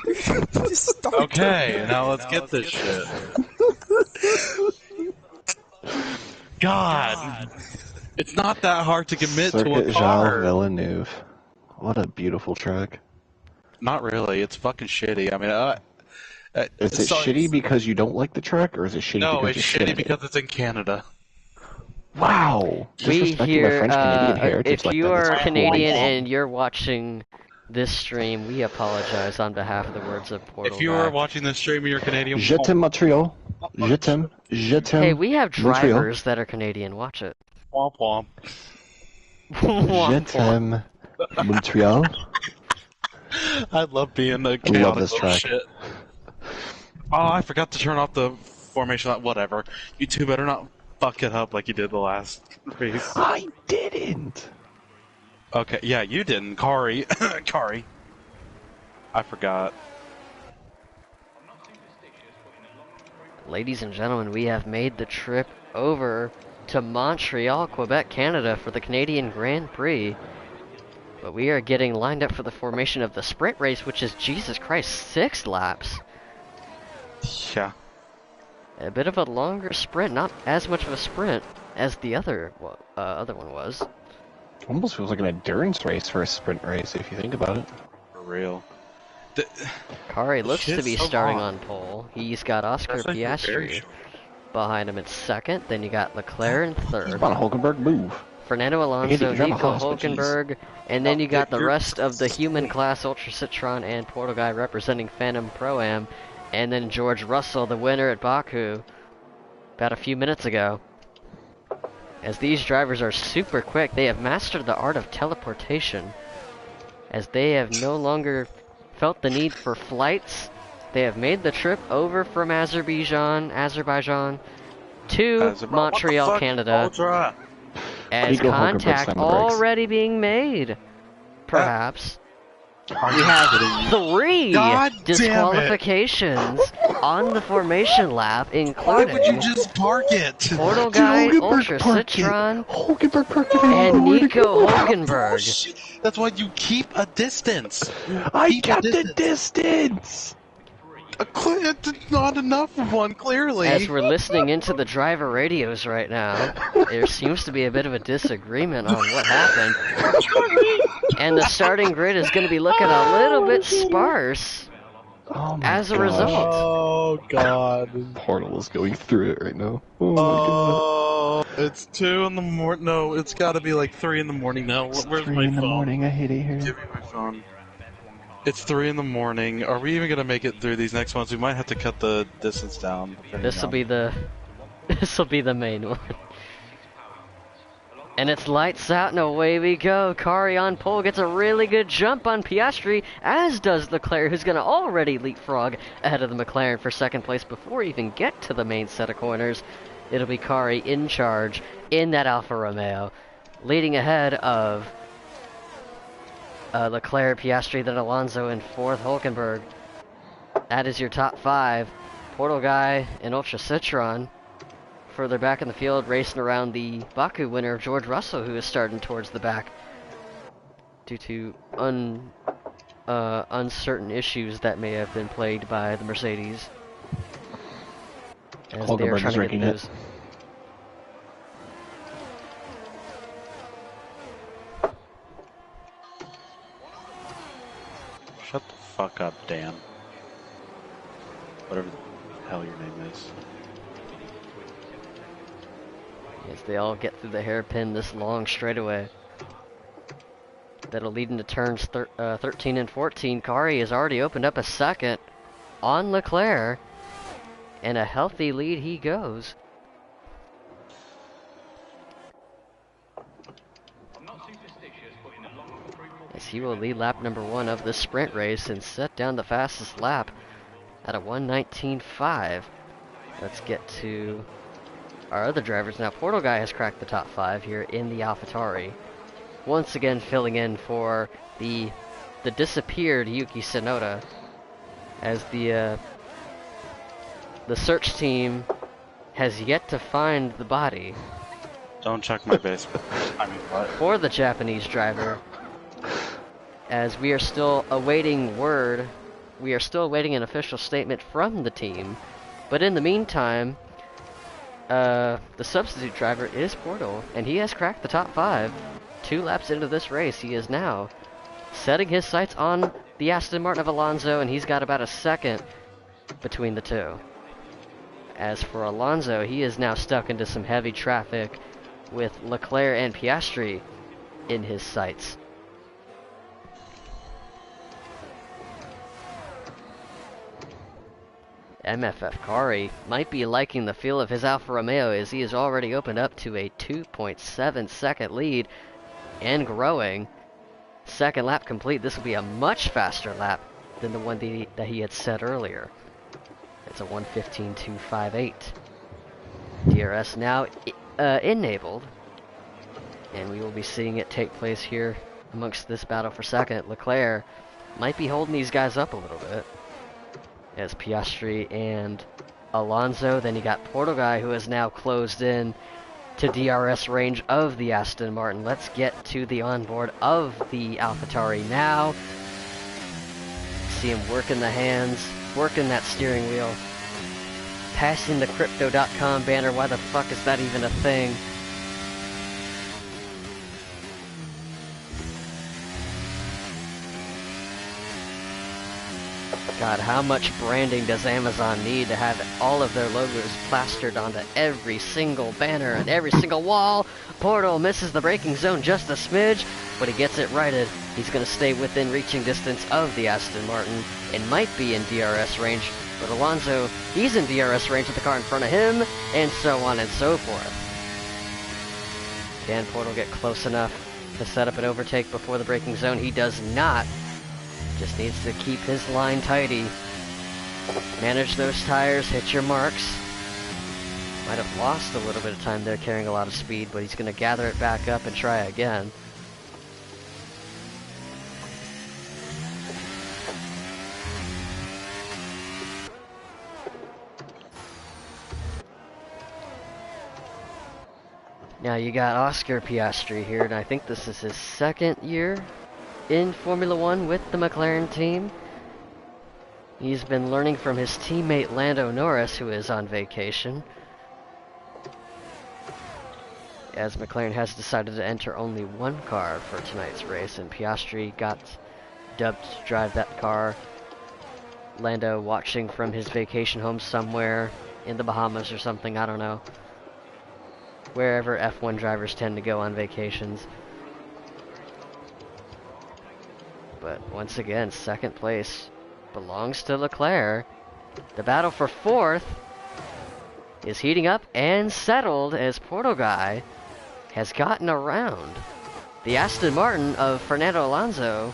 Just start. Okay, now let's get this shit. God, it's not that hard to commit to Circuit a Jean car. Villeneuve. What a beautiful track. Not really. It's fucking shitty. I mean, Is it sorry. shitty because you don't like the track, or is it shitty No, because it's you're shitty shitting? because it's in Canada. Wow. We Disrespecting my here, French Canadian heritage if like you that is are Canadian horrible. and you're watching this stream, we apologize on behalf of the words of Portal If you Guy. are watching this stream and you're Canadian, Je t'aime Montreal. Je t'aime. Je t'aime. Hey, we have Montreal. drivers that are Canadian. Watch it. womp womp. Je Womp womp. t'aime. Montreal. I love being a love chaotic this little track. shit. Oh, I forgot to turn off the formation. Whatever. You two better not fuck it up like you did the last race. I didn't. Okay, yeah, you didn't. Kari. Kari. I forgot. Ladies and gentlemen, we have made the trip over to Montreal, Quebec, Canada for the Canadian Grand Prix. But we are getting lined up for the formation of the sprint race, which is, Jesus Christ, 6 laps. Yeah. A bit of a longer sprint, not as much of a sprint as the other one was. Almost feels like an endurance race for a sprint race if you think about it. For real. Kari looks to shit's be so starting long. on pole. He's got Oscar That's like very Piastri short. behind him in second. Then you got Leclerc in third. Come on, Hulkenberg, move. Fernando I hate that Alonso, you drive a Nico Haas, but jeez. Hulkenberg, and then you got the you're- rest of the human class Ultra Citron and Portal Guy representing Phantom Pro-Am, and then George Russell, the winner at Baku, about a few minutes ago. As these drivers are super quick, they have mastered the art of teleportation, as they have no longer felt the need for flights. They have made the trip over from Azerbaijan, to What the Montreal, fuck? Canada, Ultra. as Nico Hulkenberg contact slammed the brakes. already being made. Perhaps. Are We you have kidding me? 3 God damn it. disqualifications on the formation lap, Why including would you just park it? Portal Guy, Hulkenberg Ultra parked it. Citron, Hulkenberg parked it. and Nowhere to Nico go. Hulkenberg. Bullshit. That's why you keep a distance. I Keep a kept the distance. It's not enough of one, clearly. As we're listening into the driver radios right now, there seems to be a bit of a disagreement on what happened. And the starting grid is going to be looking a little bit sparse Oh my as a gosh. result. Oh god. Portal is going through it right now. Oh my god. It's 2 in the morning. No, it's got to be like 3 in the morning now. It's Where's 3 my in the phone? morning. I hate it here. Give me my phone. It's 3 in the morning. Are we even gonna make it through these next ones? We might have to cut the distance down. This will be the main one. And it's lights out and away we go. Kari on pole gets a really good jump on Piastri, as does Leclerc, who's going to already leapfrog ahead of the McLaren for second place before we even get to the main set of corners. It'll be Kari in charge in that Alfa Romeo, leading ahead of Leclerc, Piastri, then Alonso, and 4th Hulkenberg. That is your top 5. Portal Guy and Ultra Citron further back in the field, racing around the Baku winner, George Russell, who is starting towards the back due to uncertain issues that may have been plagued by the Mercedes. As they are Hulkenberg is trying to drinking get it. those. Shut the fuck up, Dan. Whatever the hell your name is. As they all get through the hairpin this long straightaway. That'll lead into turns 13 and 14. Kari has already opened up a second on Leclerc. And a healthy lead he goes. As he will lead lap number 1 of the sprint race and set down the fastest lap at a 1:19.5. Let's get to our other drivers now. Portal Guy has cracked the top 5 here in the AlphaTauri. Once again filling in for the disappeared Yuki Tsunoda, as the search team has yet to find the body Don't check my basement. I mean, what? for the Japanese driver, as we are still awaiting word. We are still awaiting an official statement from the team, but in the meantime, the substitute driver is Portal, and he has cracked the top 5. 2 laps into this race, he is now setting his sights on the Aston Martin of Alonso, and he's got about a second between the two. As for Alonso, he is now stuck into some heavy traffic with Leclerc and Piastri in his sights. MFF Kari might be liking the feel of his Alfa Romeo, as he has already opened up to a 2.7 second lead and growing. Second lap complete. This will be a much faster lap than the one that he had set earlier. It's a 1:15.258. DRS now enabled, and we will be seeing it take place here amongst this battle for second. Leclerc might be holding these guys up a little bit, as Piastri and Alonso. Then you got Portal Guy, who has now closed in to DRS range of the Aston Martin. Let's get to the onboard of the AlphaTauri now. See him working the hands, working that steering wheel, passing the Crypto.com banner. Why the fuck is that even a thing? God, how much branding does Amazon need to have all of their logos plastered onto every single banner and every single wall? Portal misses the braking zone just a smidge, but he gets it righted. He's going to stay within reaching distance of the Aston Martin and might be in DRS range, but Alonso, he's in DRS range with the car in front of him, and so on and so forth. Can Portal get close enough to set up an overtake before the braking zone? He does not. Just needs to keep his line tidy. Manage those tires, hit your marks. Might have lost a little bit of time there carrying a lot of speed, but he's going to gather it back up and try again. Now you got Oscar Piastri here, and I think this is his second year in Formula One with the McLaren team. He's been learning from his teammate Lando Norris, who is on vacation, as McLaren has decided to enter only one car for tonight's race, and Piastri got dubbed to drive that car. Lando watching from his vacation home somewhere in the Bahamas or something, I don't know. Wherever F1 drivers tend to go on vacations. But once again, second place belongs to Leclerc. The battle for fourth is heating up and settled as Portugal has gotten around the Aston Martin of Fernando Alonso.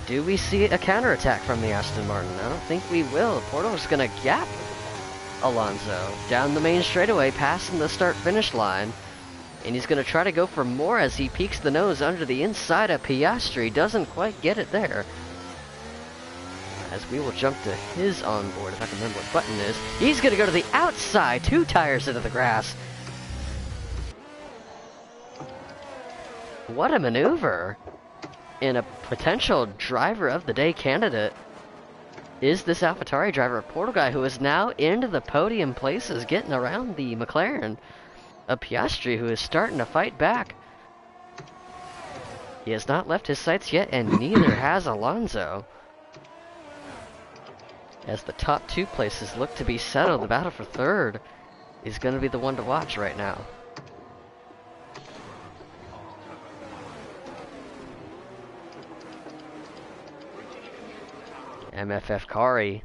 Do we see a counterattack from the Aston Martin? I don't think we will. Porto's gonna gap Alonso down the main straightaway, passing the start-finish line, and he's going to try to go for more as he peeks the nose under the inside of Piastri. Doesn't quite get it there, as we will jump to his onboard, if I can remember what button it is. He's going to go to the outside, 2 tires into the grass. What a maneuver, and a potential driver of the day candidate is this AlphaTauri driver, Portugal, who is now into the podium places, getting around the McLaren of Piastri, who is starting to fight back. He has not left his sights yet, and neither has Alonso. As the top 2 places look to be settled, the battle for third is going to be the one to watch right now. MFF Kari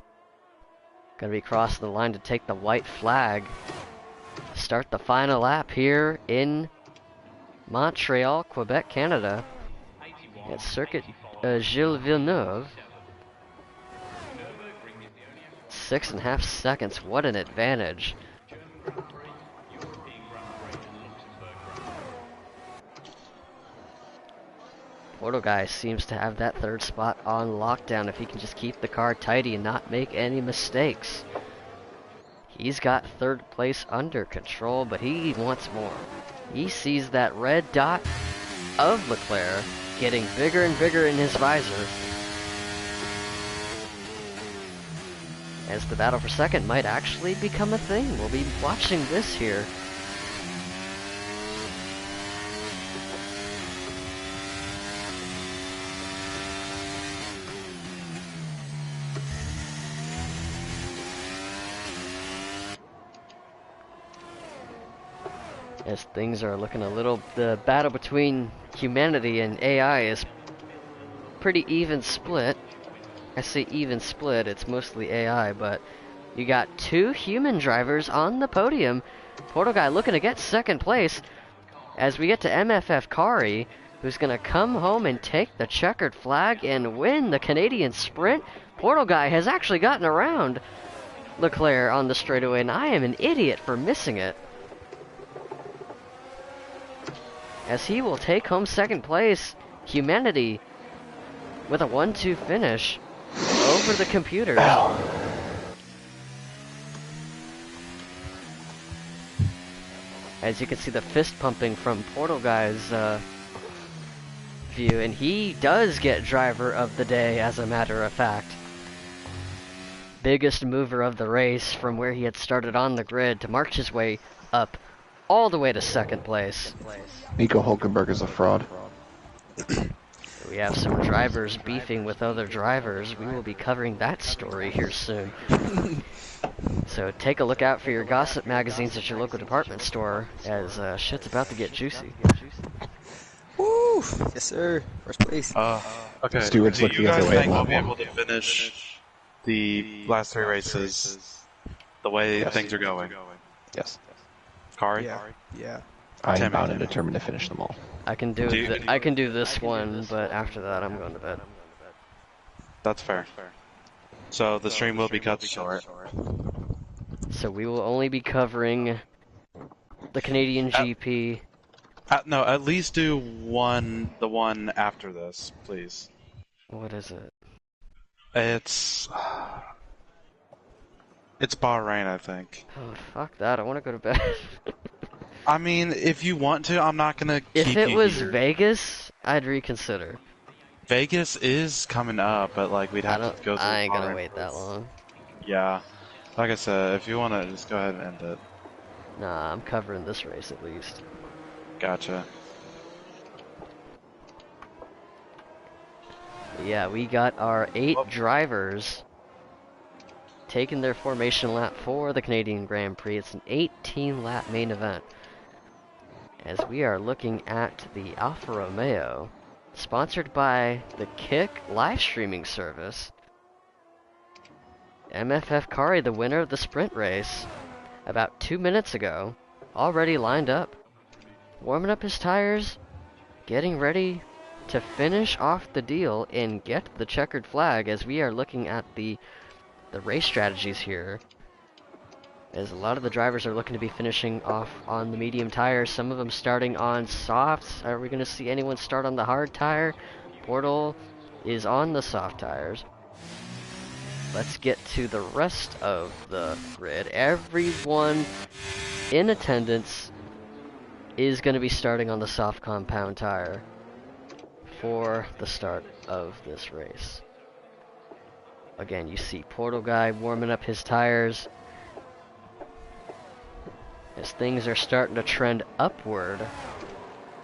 gonna be crossing the line to take the white flag. Start the final lap here in Montreal, Quebec, Canada, at Circuit Gilles Villeneuve. 6.5 seconds, what an advantage. Portugal seems to have that third spot on lockdown if he can just keep the car tidy and not make any mistakes. He's got third place under control, but he wants more. He sees that red dot of Leclerc getting bigger and bigger in his visor, as the battle for second might actually become a thing. We'll be watching this here. As things are looking a little, the battle between humanity and AI is pretty even split. I say even split, it's mostly AI, but you got 2 human drivers on the podium. Portugal looking to get second place, as we get to MFF Kari, who's going to come home and take the checkered flag and win the Canadian Sprint. Portugal has actually gotten around Leclerc on the straightaway, and I am an idiot for missing it, as he will take home second place. Humanity with a 1-2 finish over the computers. As you can see the fist pumping from Portugal's view, and he does get driver of the day, as a matter of fact. Biggest mover of the race from where he had started on the grid to march his way up all the way to second place. Nico Hulkenberg is a fraud. We have some drivers beefing with other drivers. We will be covering that story here soon. So take a look out for your gossip magazines at your local department store, as shit's about to get juicy. Woo! Yes, sir. First place. Okay. Stewards Do look you the other guys way think on we'll that be one. able to finish the last 3 races the way things are going? Yes. Kari? Yeah. I am Timmy. bound and determined to finish them all. I can do I can do this one, but after that I'm going to bed. That's fair. So the stream will be cut short. So we will only be covering the Canadian GP. No, at least do the one after this, please. What is it? It's Bahrain, I think. Oh, fuck that. I want to go to bed. I mean, if you want to, I'm not gonna keep If it you was here. Vegas, I'd reconsider. Vegas is coming up, but like we'd have to go through. I ain't gonna Bahrain wait that first. long. Yeah, like I said, if you want to, just go ahead and end it. Nah, I'm covering this race at least. Gotcha. But yeah, we got our 8 drivers taking their formation lap for the Canadian Grand Prix. It's an 18-lap main event. As we are looking at the Alfa Romeo, sponsored by the Kick live streaming service. MFF Kari, the winner of the sprint race, about 2 minutes ago, already lined up, warming up his tires, getting ready to finish off the deal and get the checkered flag. As we are looking at the race strategies here, as a lot of the drivers are looking to be finishing off on the medium tires, some of them starting on softs. Are we going to see anyone start on the hard tire? Portal is on the soft tires. Let's get to the rest of the grid. Everyone in attendance is going to be starting on the soft compound tire for the start of this race. Again, you see Portal Guy warming up his tires as things are starting to trend upward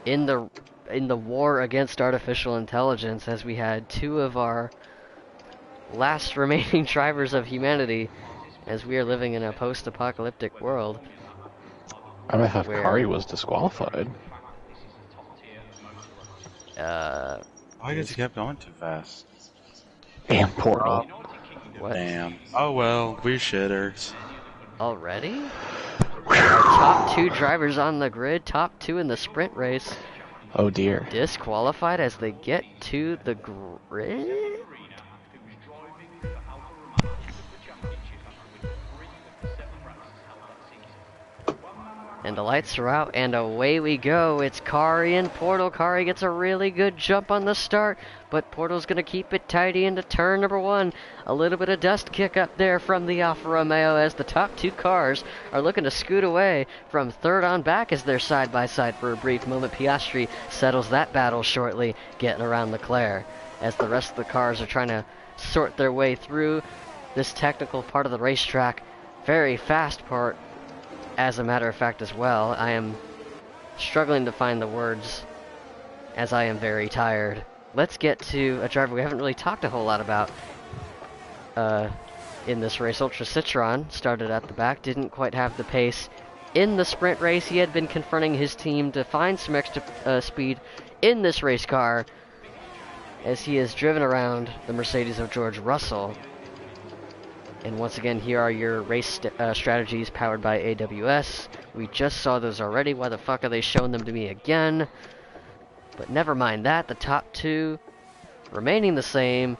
in the war against artificial intelligence, as we had 2 of our last remaining drivers of humanity, as we are living in a post-apocalyptic world. MFF Where- Kari was disqualified. I guess you kept going too fast. Damn Portal. What? Damn. Oh well, we're shitters. Already? Our top 2 drivers on the grid, top 2 in the sprint race, Oh dear. disqualified as they get to the grid? And the lights are out, and away we go. It's Kari and Portal. Kari gets a really good jump on the start, but Portal's going to keep it tidy into turn number 1. A little bit of dust kick up there from the Alfa Romeo as the top 2 cars are looking to scoot away from third on back as they're side by side for a brief moment. Piastri settles that battle shortly, getting around Leclerc, as the rest of the cars are trying to sort their way through this technical part of the racetrack. Very fast part, as a matter of fact, as well. I am struggling to find the words, as I am very tired. Let's get to a driver we haven't really talked a whole lot about in this race. Ultra Citron started at the back, didn't quite have the pace in the sprint race. He had been confronting his team to find some extra speed in this race car, as he has driven around the Mercedes of George Russell. And once again, here are your race strategies powered by AWS. We just saw those already. Why the fuck are they showing them to me again? But never mind that. The top 2 remaining the same.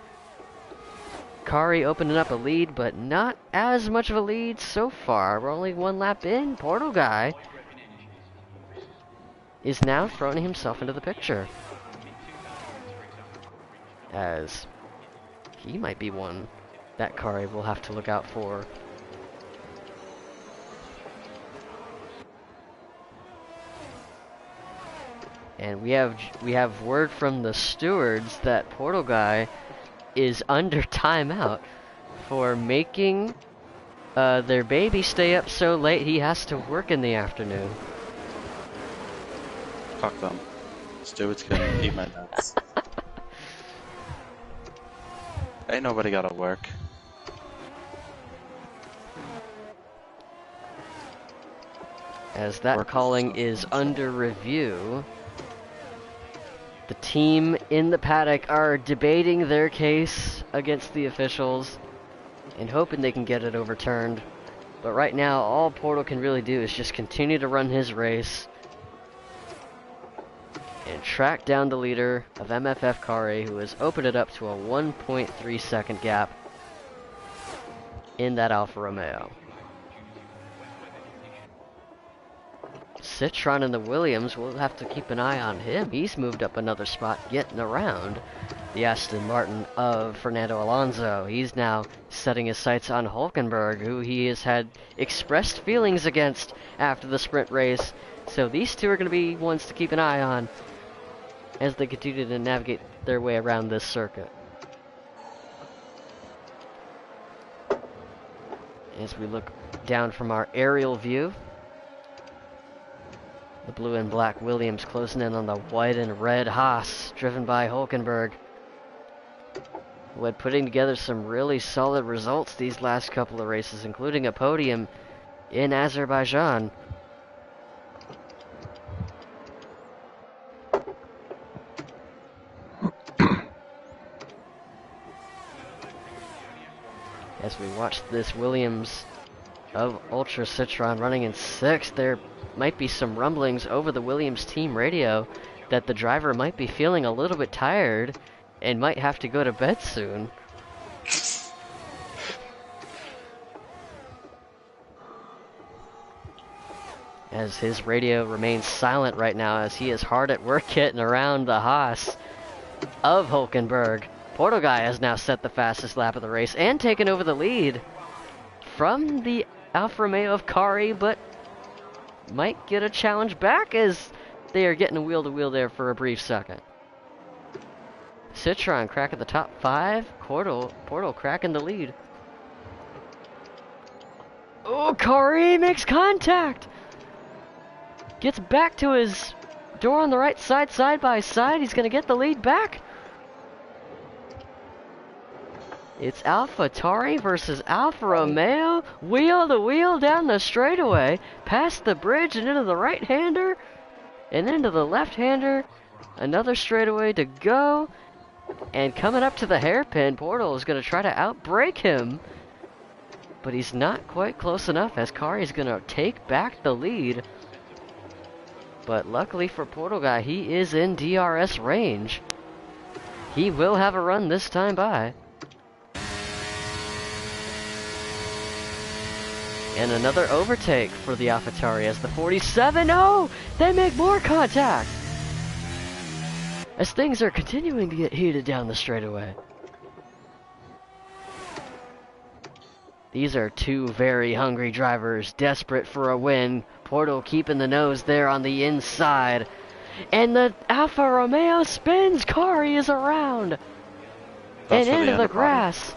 Kari opening up a lead, but not as much of a lead so far. We're only 1 lap in. Portal Guy is now throwing himself into the picture, as he might be one that Kari will have to look out for. And we have word from the stewards that Portal Guy is under timeout for making their baby stay up so late he has to work in the afternoon. Fuck them. Stewards can eat my nuts. Ain't nobody gotta work. As that calling is under review, the team in the paddock are debating their case against the officials and hoping they can get it overturned. But right now, all Portal can really do is just continue to run his race and track down the leader of MFF Kari, who has opened it up to a 1.3 second gap in that Alfa Romeo. Citron in the Williams, we'll have to keep an eye on him. He's moved up another spot, getting around the Aston Martin of Fernando Alonso. He's now setting his sights on Hulkenberg, who he has had expressed feelings against after the sprint race. So these two are going to be ones to keep an eye on as they continue to navigate their way around this circuit. As we look down from our aerial view, the blue and black Williams closing in on the white and red Haas, driven by Hulkenberg, who had putting together some really solid results these last couple of races, including a podium in Azerbaijan. As we watch this Williams of Ultra Citron running in 6th, there might be some rumblings over the Williams team radio that the driver might be feeling a little bit tired and might have to go to bed soon. As his radio remains silent right now, as he is hard at work getting around the Haas of Hulkenberg. Porto Guy has now set the fastest lap of the race and taken over the lead from the Alfa Romeo of Kari, but might get a challenge back as they are getting wheel to wheel there for a brief second. Citron cracking the top 5, Porto cracking the lead. Oh, Kari makes contact! Gets back to his door on the right side, side by side. He's going to get the lead back. It's AlphaTauri versus Alfa Romeo. Wheel to wheel down the straightaway, past the bridge and into the right-hander, and into the left-hander. Another straightaway to go. And coming up to the hairpin, Portal is going to try to outbrake him. But he's not quite close enough, as Kari is going to take back the lead. But luckily for Portal Guy, he is in DRS range. He will have a run this time by. And another overtake for the AlphaTauri as the 47. Oh, they make more contact as things are continuing to get heated down the straightaway. These are two very hungry drivers, desperate for a win. Portal keeping the nose there on the inside. And the Alfa Romeo spins. Kari is around. And into the grass.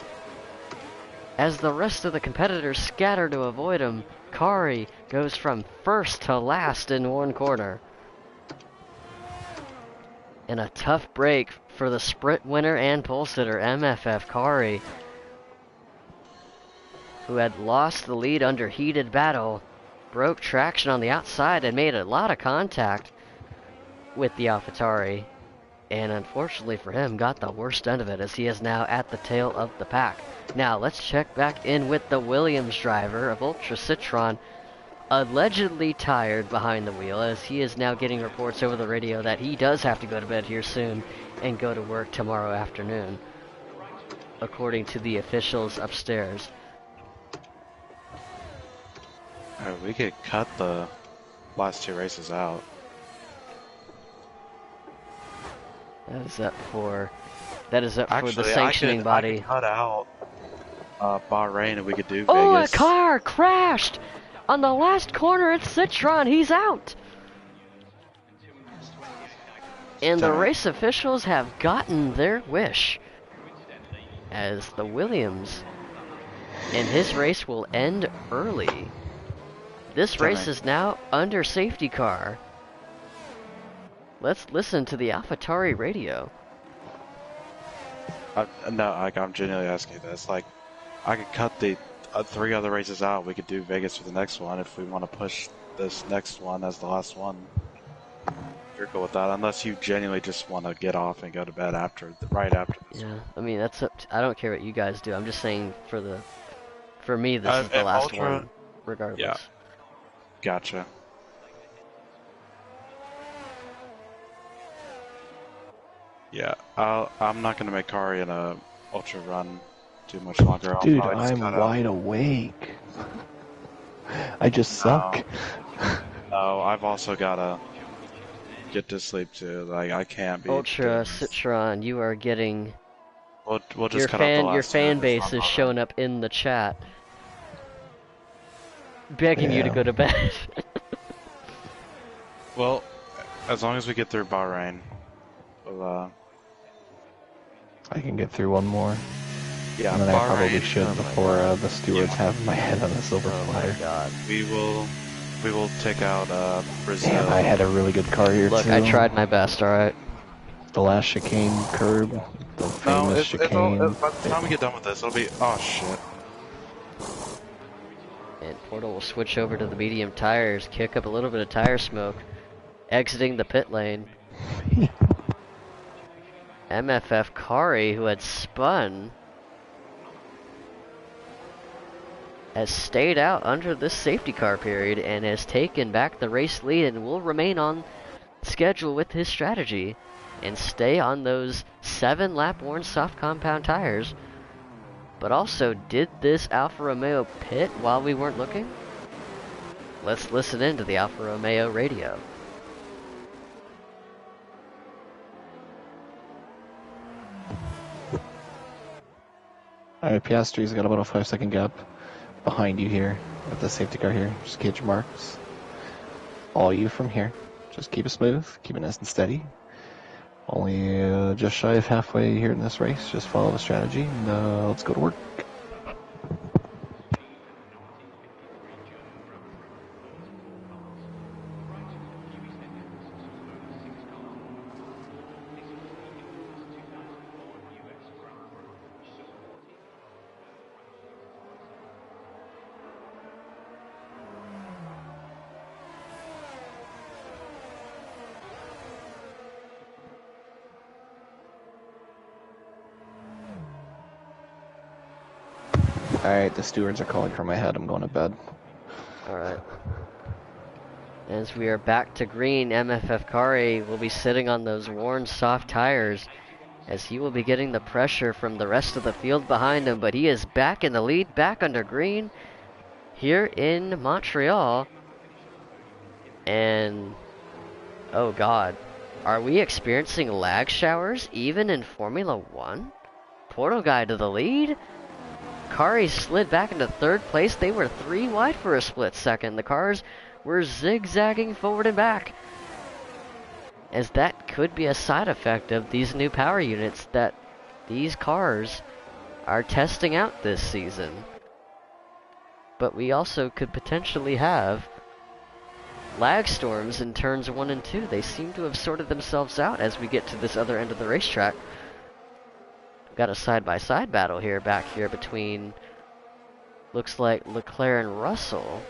As the rest of the competitors scatter to avoid him, Kari goes from first to last in one corner. And a tough break for the sprint winner and pole sitter, MFF Kari, who had lost the lead under heated battle, broke traction on the outside and made a lot of contact with the AlphaTauri. And unfortunately for him, got the worst end of it as he is now at the tail of the pack. Now, let's check back in with the Williams driver of Ultra Citron, allegedly tired behind the wheel, as he is now getting reports over the radio that he does have to go to bed here soon and go to work tomorrow afternoon, according to the officials upstairs. Alright, we could cut the last 2 races out. That is up for the sanctioning body. I could cut out Bahrain and we could do Oh, Vegas. a car crashed on the last corner at Citron. He's out. And the race officials have gotten their wish, as the Williams and his race will end early. This race is now under safety car. Let's listen to the AlphaTauri radio. No, I'm genuinely asking you this. Like, I could cut the 3 other races out. We could do Vegas for the next one if we want to push this next one as the last one. You're cool with that, unless you genuinely just want to get off and go to bed right after this. Yeah, I mean that's up I don't care what you guys do. I'm just saying for me this is the last one, regardless. Yeah. Gotcha. Yeah, I'm not gonna make Kari in a ultra run too much longer. Dude, I'm wide awake. I just suck. No, No, I've also gotta get to sleep too. Like, I can't be Ultra doing... Citron, you are getting We'll just cut out the your last 2 fan minutes. base Not is bothering. showing up in the chat, begging you to Yeah. go to bed. Well, as long as we get through Bahrain, we'll, I can get through one more. yeah, And then I probably Bahrain, should Oh my before God. the stewards have my head on a silver Oh my platter. god. we will take out Brazil. Damn, I had a really good car here Look, too. I tried my best, alright? The last chicane curb, the No, famous chicane. by the time we get done with this, it'll be... Oh, shit. And Portal will switch over to the medium tires, kick up a little bit of tire smoke, exiting the pit lane. MFF Kari, who had spun, has stayed out under this safety car period and has taken back the race lead and will remain on schedule with his strategy and stay on those 7-lap worn soft compound tires. But also, did this Alfa Romeo pit while we weren't looking? Let's listen in to the Alfa Romeo radio. Alright, Piastri's got about a 5-second gap behind you here with the safety car here. Just gauge your marks. All you from here. Just keep it smooth, keep it nice and steady. Only just shy of halfway here in this race. Just follow the strategy and let's go to work. Alright, the stewards are calling for my head. I'm going to bed. Alright. As we are back to green, MFF Kari will be sitting on those worn soft tires as he will be getting the pressure from the rest of the field behind him, but he is back in the lead, back under green here in Montreal. And oh god, are we experiencing lag showers even in Formula 1? Portal Guy to the lead. Kari slid back into third place. They were 3 wide for a split second. The cars were zigzagging forward and back, as that could be a side effect of these new power units that these cars are testing out this season. But we also could potentially have lag storms in turns 1 and 2. They seem to have sorted themselves out as we get to this other end of the racetrack. Got a side-by-side battle here, back here between, looks like Leclerc and Russell.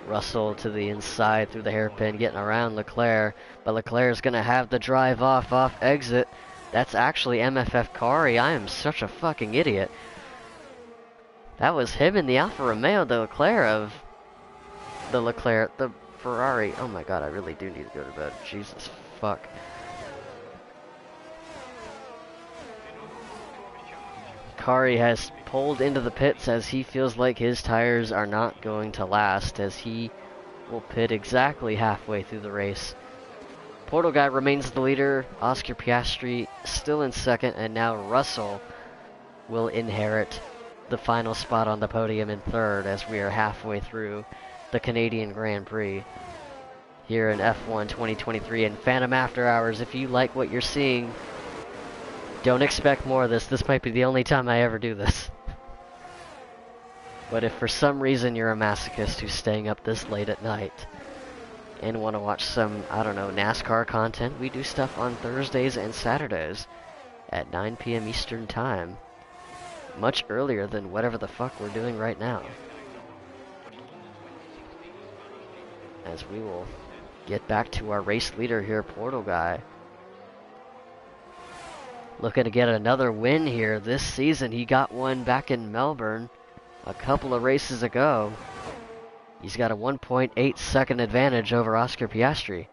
Russell to the inside through the hairpin, getting around Leclerc, but Leclerc is going to have the drive off exit. That's actually MFF Kari. I am such a fucking idiot. That was him in the Alfa Romeo, the Ferrari. Oh my god, I really do need to go to bed. Jesus fuck. Kari has pulled into the pits as he feels like his tires are not going to last, as he will pit exactly halfway through the race. Portal Guy remains the leader, Oscar Piastri still in second, and now Russell will inherit the final spot on the podium in third as we are halfway through the Canadian Grand Prix here in F1 2023 and Phantom After Hours. If you like what you're seeing, don't expect more of this. This might be the only time I ever do this. But if for some reason you're a masochist who's staying up this late at night and want to watch some, I don't know, NASCAR content, we do stuff on Thursdays and Saturdays at 9 p.m. Eastern Time. Much earlier than whatever the fuck we're doing right now. As we will get back to our race leader here, Portal Guy. Looking to get another win here this season. He got one back in Melbourne a couple of races ago. He's got a 1.8 second advantage over Oscar Piastri.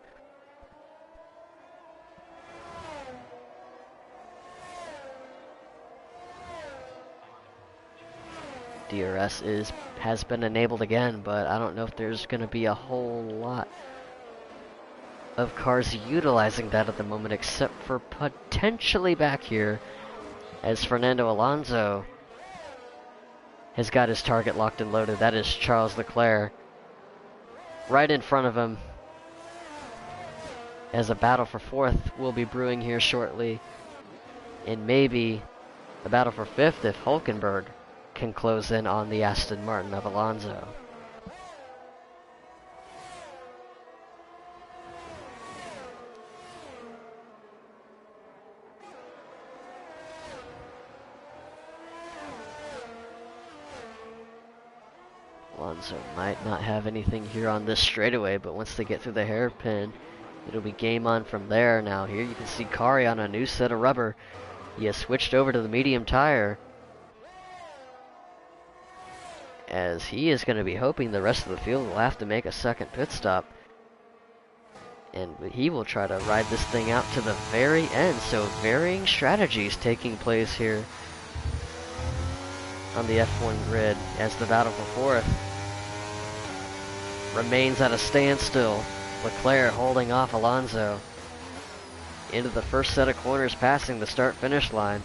DRS has been enabled again, but I don't know if there's going to be a whole lot of cars utilizing that at the moment, except for potentially back here, as Fernando Alonso has got his target locked and loaded. That is Charles Leclerc right in front of him, as a battle for fourth will be brewing here shortly, and maybe a battle for fifth if Hulkenberg can close in on the Aston Martin of Alonso. Alonso might not have anything here on this straightaway, but once they get through the hairpin, it'll be game on from there. Now here you can see Kari on a new set of rubber. He has switched over to the medium tire, as he is going to be hoping the rest of the field will have to make a second pit stop. And he will try to ride this thing out to the very end. So varying strategies taking place here on the F1 grid, as the battle for fourth remains at a standstill. Leclerc holding off Alonso into the first set of corners, passing the start-finish line.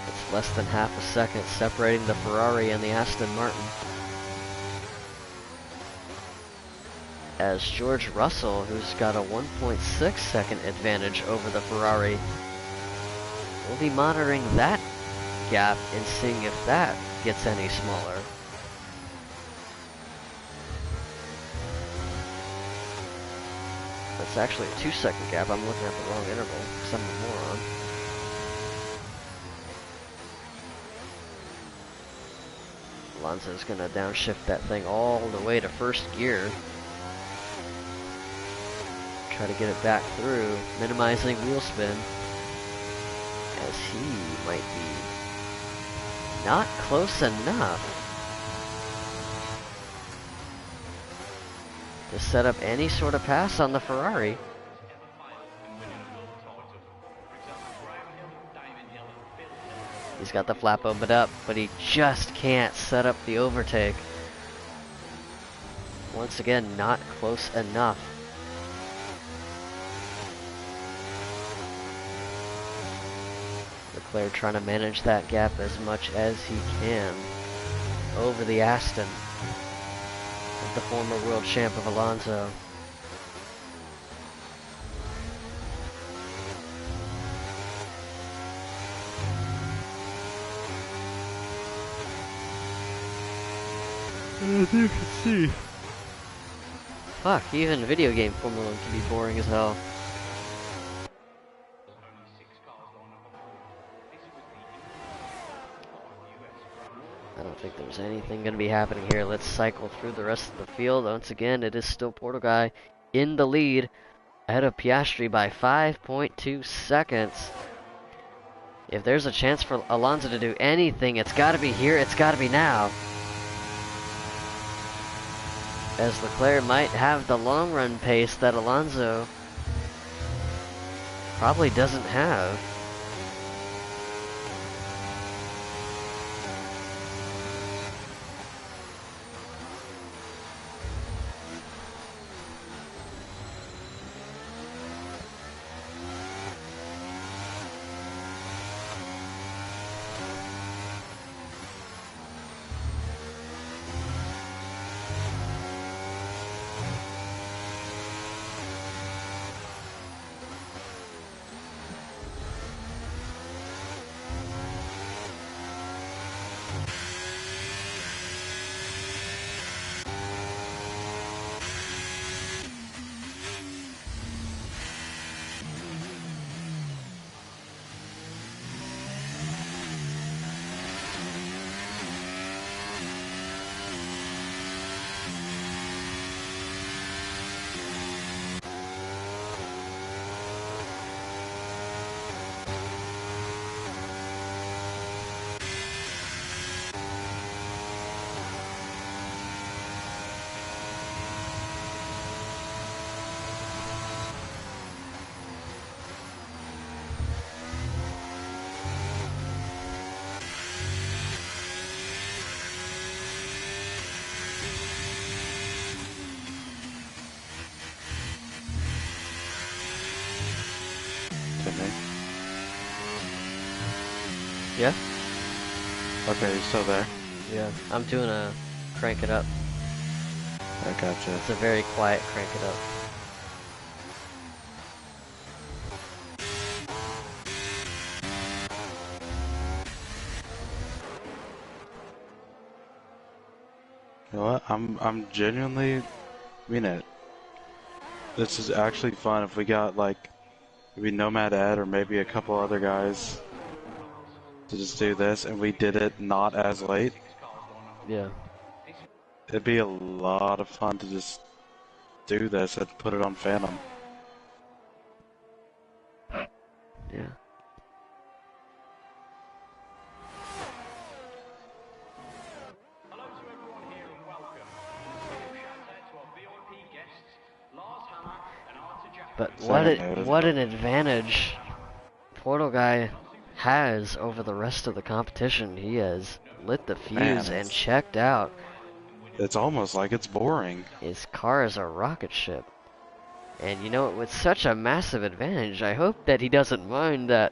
It's less than half a second separating the Ferrari and the Aston Martin, as George Russell, who's got a 1.6 second advantage over the Ferrari, will be monitoring that gap and seeing if that gets any smaller. That's actually a 2-second gap. I'm looking at the wrong interval because I'm a moron. Alonso's gonna downshift that thing all the way to first gear. Try to get it back through, minimizing wheel spin, as he might be not close enough to set up any sort of pass on the Ferrari. He's got the flap opened up, but he just can't set up the overtake. Once again, not close enough. Leclerc trying to manage that gap as much as he can over the Aston of the former world champ of Alonso. As you can see. Fuck, even video game Formula 1 can be boring as hell. I don't think there's anything going to be happening here. Let's cycle through the rest of the field. Once again, it is still Portugal in the lead, ahead of Piastri by 5.2 seconds. If there's a chance for Alonso to do anything, it's got to be here, it's got to be now, as Leclerc might have the long run pace that Alonso probably doesn't have. Yeah? Okay, you're still there. Yeah. I'm doing a crank it up. I gotcha. It's a very quiet crank it up. You know what? I'm genuinely mean it. This is actually fun if we got like maybe Nomad Ed or maybe a couple other guys to just do this and we did it not as late. Yeah. It'd be a lot of fun to just do this and put it on Phantom. Yeah. Hello to everyone here and welcome. Special shout out to our VIP guests, Lars Hammer and Arthur Jack. But Second what an advantage Portal Guy has over the rest of the competition. He has lit the fuse Man, and it's- checked out. It's almost like it's boring. His car is a rocket ship. And you know, with such a massive advantage, I hope that he doesn't mind that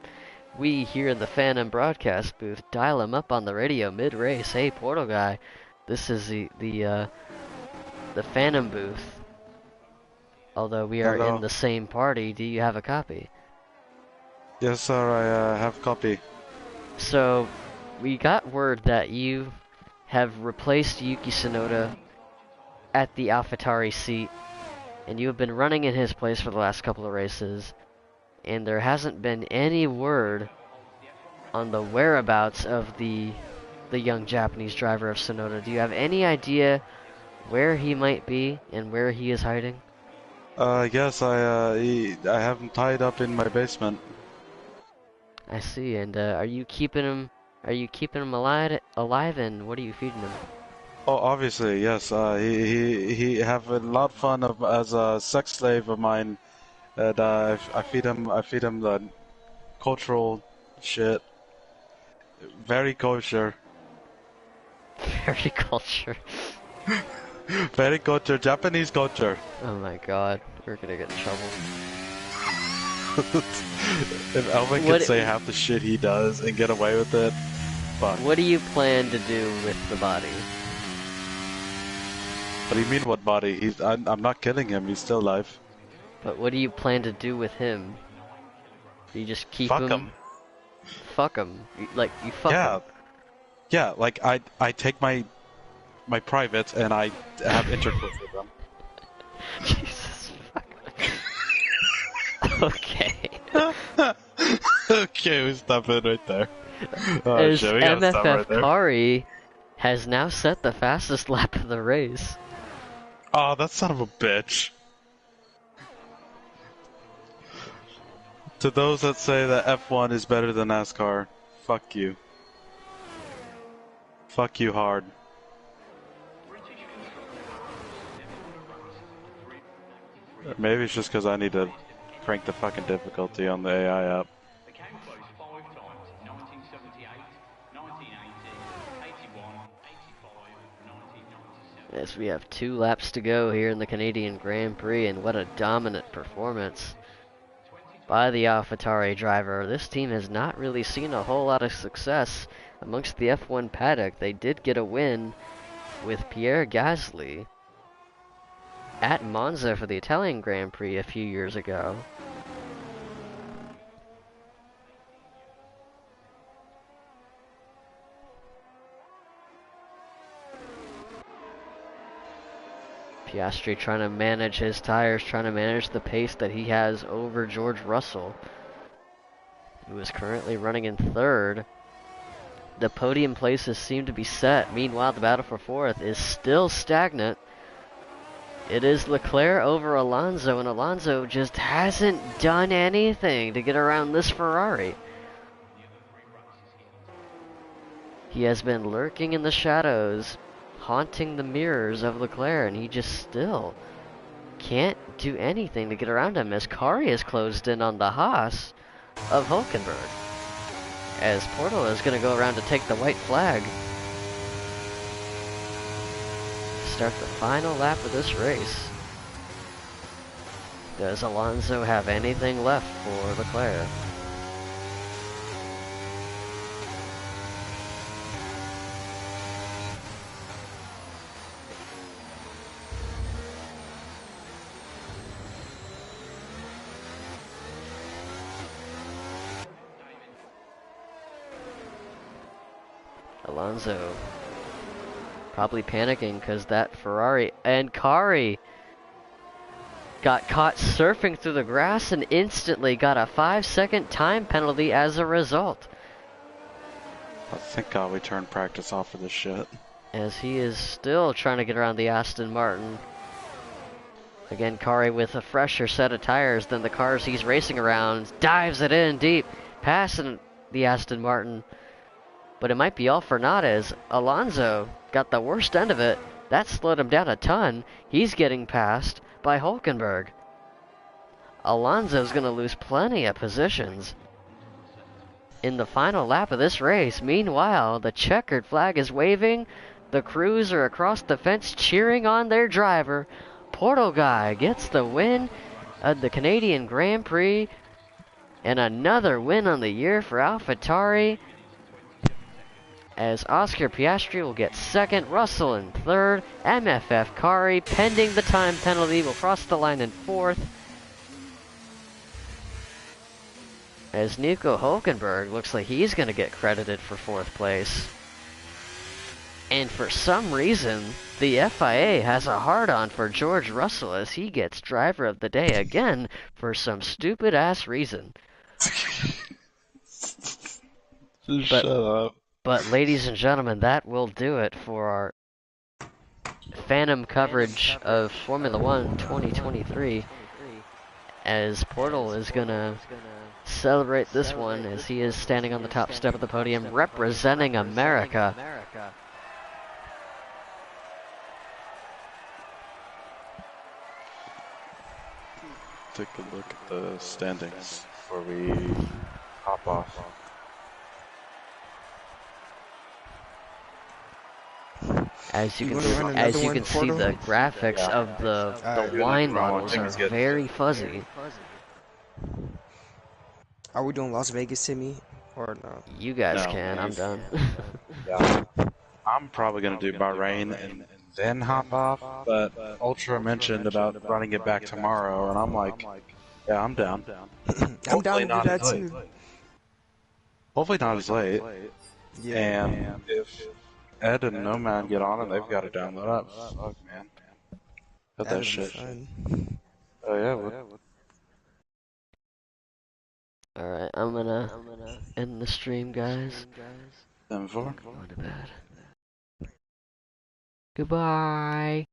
we here in the Phantom broadcast booth dial him up on the radio mid-race. Hey, Portal Guy, this is the Phantom booth. Although we are Hello. in the same party, do you have a copy? Yes, sir. I have copy. So, we got word that you have replaced Yuki Tsunoda at the AlphaTauri seat, and you have been running in his place for the last couple of races, and there hasn't been any word on the whereabouts of the young Japanese driver of Tsunoda. Do you have any idea where he might be and where he is hiding? Yes, I have him tied up in my basement. I see. And are you keeping him? Are you keeping him alive? And what are you feeding him? Oh, obviously, yes. He have a lot of fun as a sex slave of mine, and I feed him the cultural shit. Very kosher, Very culture. very culture, Japanese culture. Oh my God, we're gonna get in trouble. If Elvin What- can say half the shit he does and get away with it, fuck. What do you plan to do with the body? What do you mean, what body? I'm not killing him. He's still alive. But what do you plan to do with him? Do you just keep Fuck him? him. Fuck him. Like you fuck Yeah. him. Yeah, like I take my privates and I have intercourse with them. Jesus fuck. Okay. Okay, we stop it right there. Oh, As shit, we gotta stop MFF right there. Kari has now set the fastest lap of the race. Oh, that son of a bitch. To those that say that F1 is better than NASCAR, fuck you. Fuck you hard. Maybe it's just because I need to crank the fucking difficulty on the AI up. They came close 5 times: 1978, 1980, 81, 85, 1997. Yes, we have 2 laps to go here in the Canadian Grand Prix, and what a dominant performance by the AlphaTauri driver. This team has not really seen a whole lot of success amongst the F1 paddock. They did get a win with Pierre Gasly at Monza for the Italian Grand Prix a few years ago. Piastri trying to manage his tires, trying to manage the pace that he has over George Russell, who is currently running in 3rd. The podium places seem to be set. Meanwhile, the battle for 4th is still stagnant. It is Leclerc over Alonso, and Alonso just hasn't done anything to get around this Ferrari. He has been lurking in the shadows, haunting the mirrors of Leclerc, and he just still can't do anything to get around him as Kari has closed in on the Haas of Hulkenberg. As Portal is going to go around to take the white flag. Start the final lap of this race. Does Alonso have anything left for Leclerc? Alonso probably panicking because that Ferrari and Kari got caught surfing through the grass and instantly got a 5-second time penalty as a result. Thank God we turned practice off for this shit. As he is still trying to get around the Aston Martin. Again, Kari with a fresher set of tires than the cars he's racing around. Dives it in deep, passing the Aston Martin. But it might be all for naught as Alonso got the worst end of it. That slowed him down a ton. He's getting passed by Hulkenberg. Alonso's going to lose plenty of positions in the final lap of this race. Meanwhile, the checkered flag is waving. The crews are across the fence cheering on their driver. Portal Guy gets the win of the Canadian Grand Prix and another win on the year for AlphaTauri, as Oscar Piastri will get second, Russell in third, MFF Kari, pending the time penalty, will cross the line in fourth, as Nico Hulkenberg looks like he's going to get credited for fourth place. And for some reason, the FIA has a hard-on for George Russell as he gets driver of the day again for some stupid-ass reason. Shut up. But ladies and gentlemen, that will do it for our Phantom coverage of Formula 1 2023, as Portal is gonna celebrate this one as he is standing on the top step of the podium representing America. Take a look at the standings before we hop off. As you You can wanna see, run as another you one, can see, Portal? the graphics of the Alright. line Run one, models are Timmy's good. very fuzzy. Are we doing Las Vegas, Timmy? Or no? You guys No, can. I'm we've- done. Yeah. I'm probably gonna do Bahrain and then hop off, but Ultra mentioned about running it back tomorrow, and I'm like, yeah, I'm down. I'm down to do not that as late. too. Hopefully not as late. Yeah. And if Ed and No Man get on and they've got to download up, fuck man. Got that That'd be shit. fun. Oh yeah, what? Alright, I'm gonna end the stream, guys. 7-4. Going to bed. Goodbye.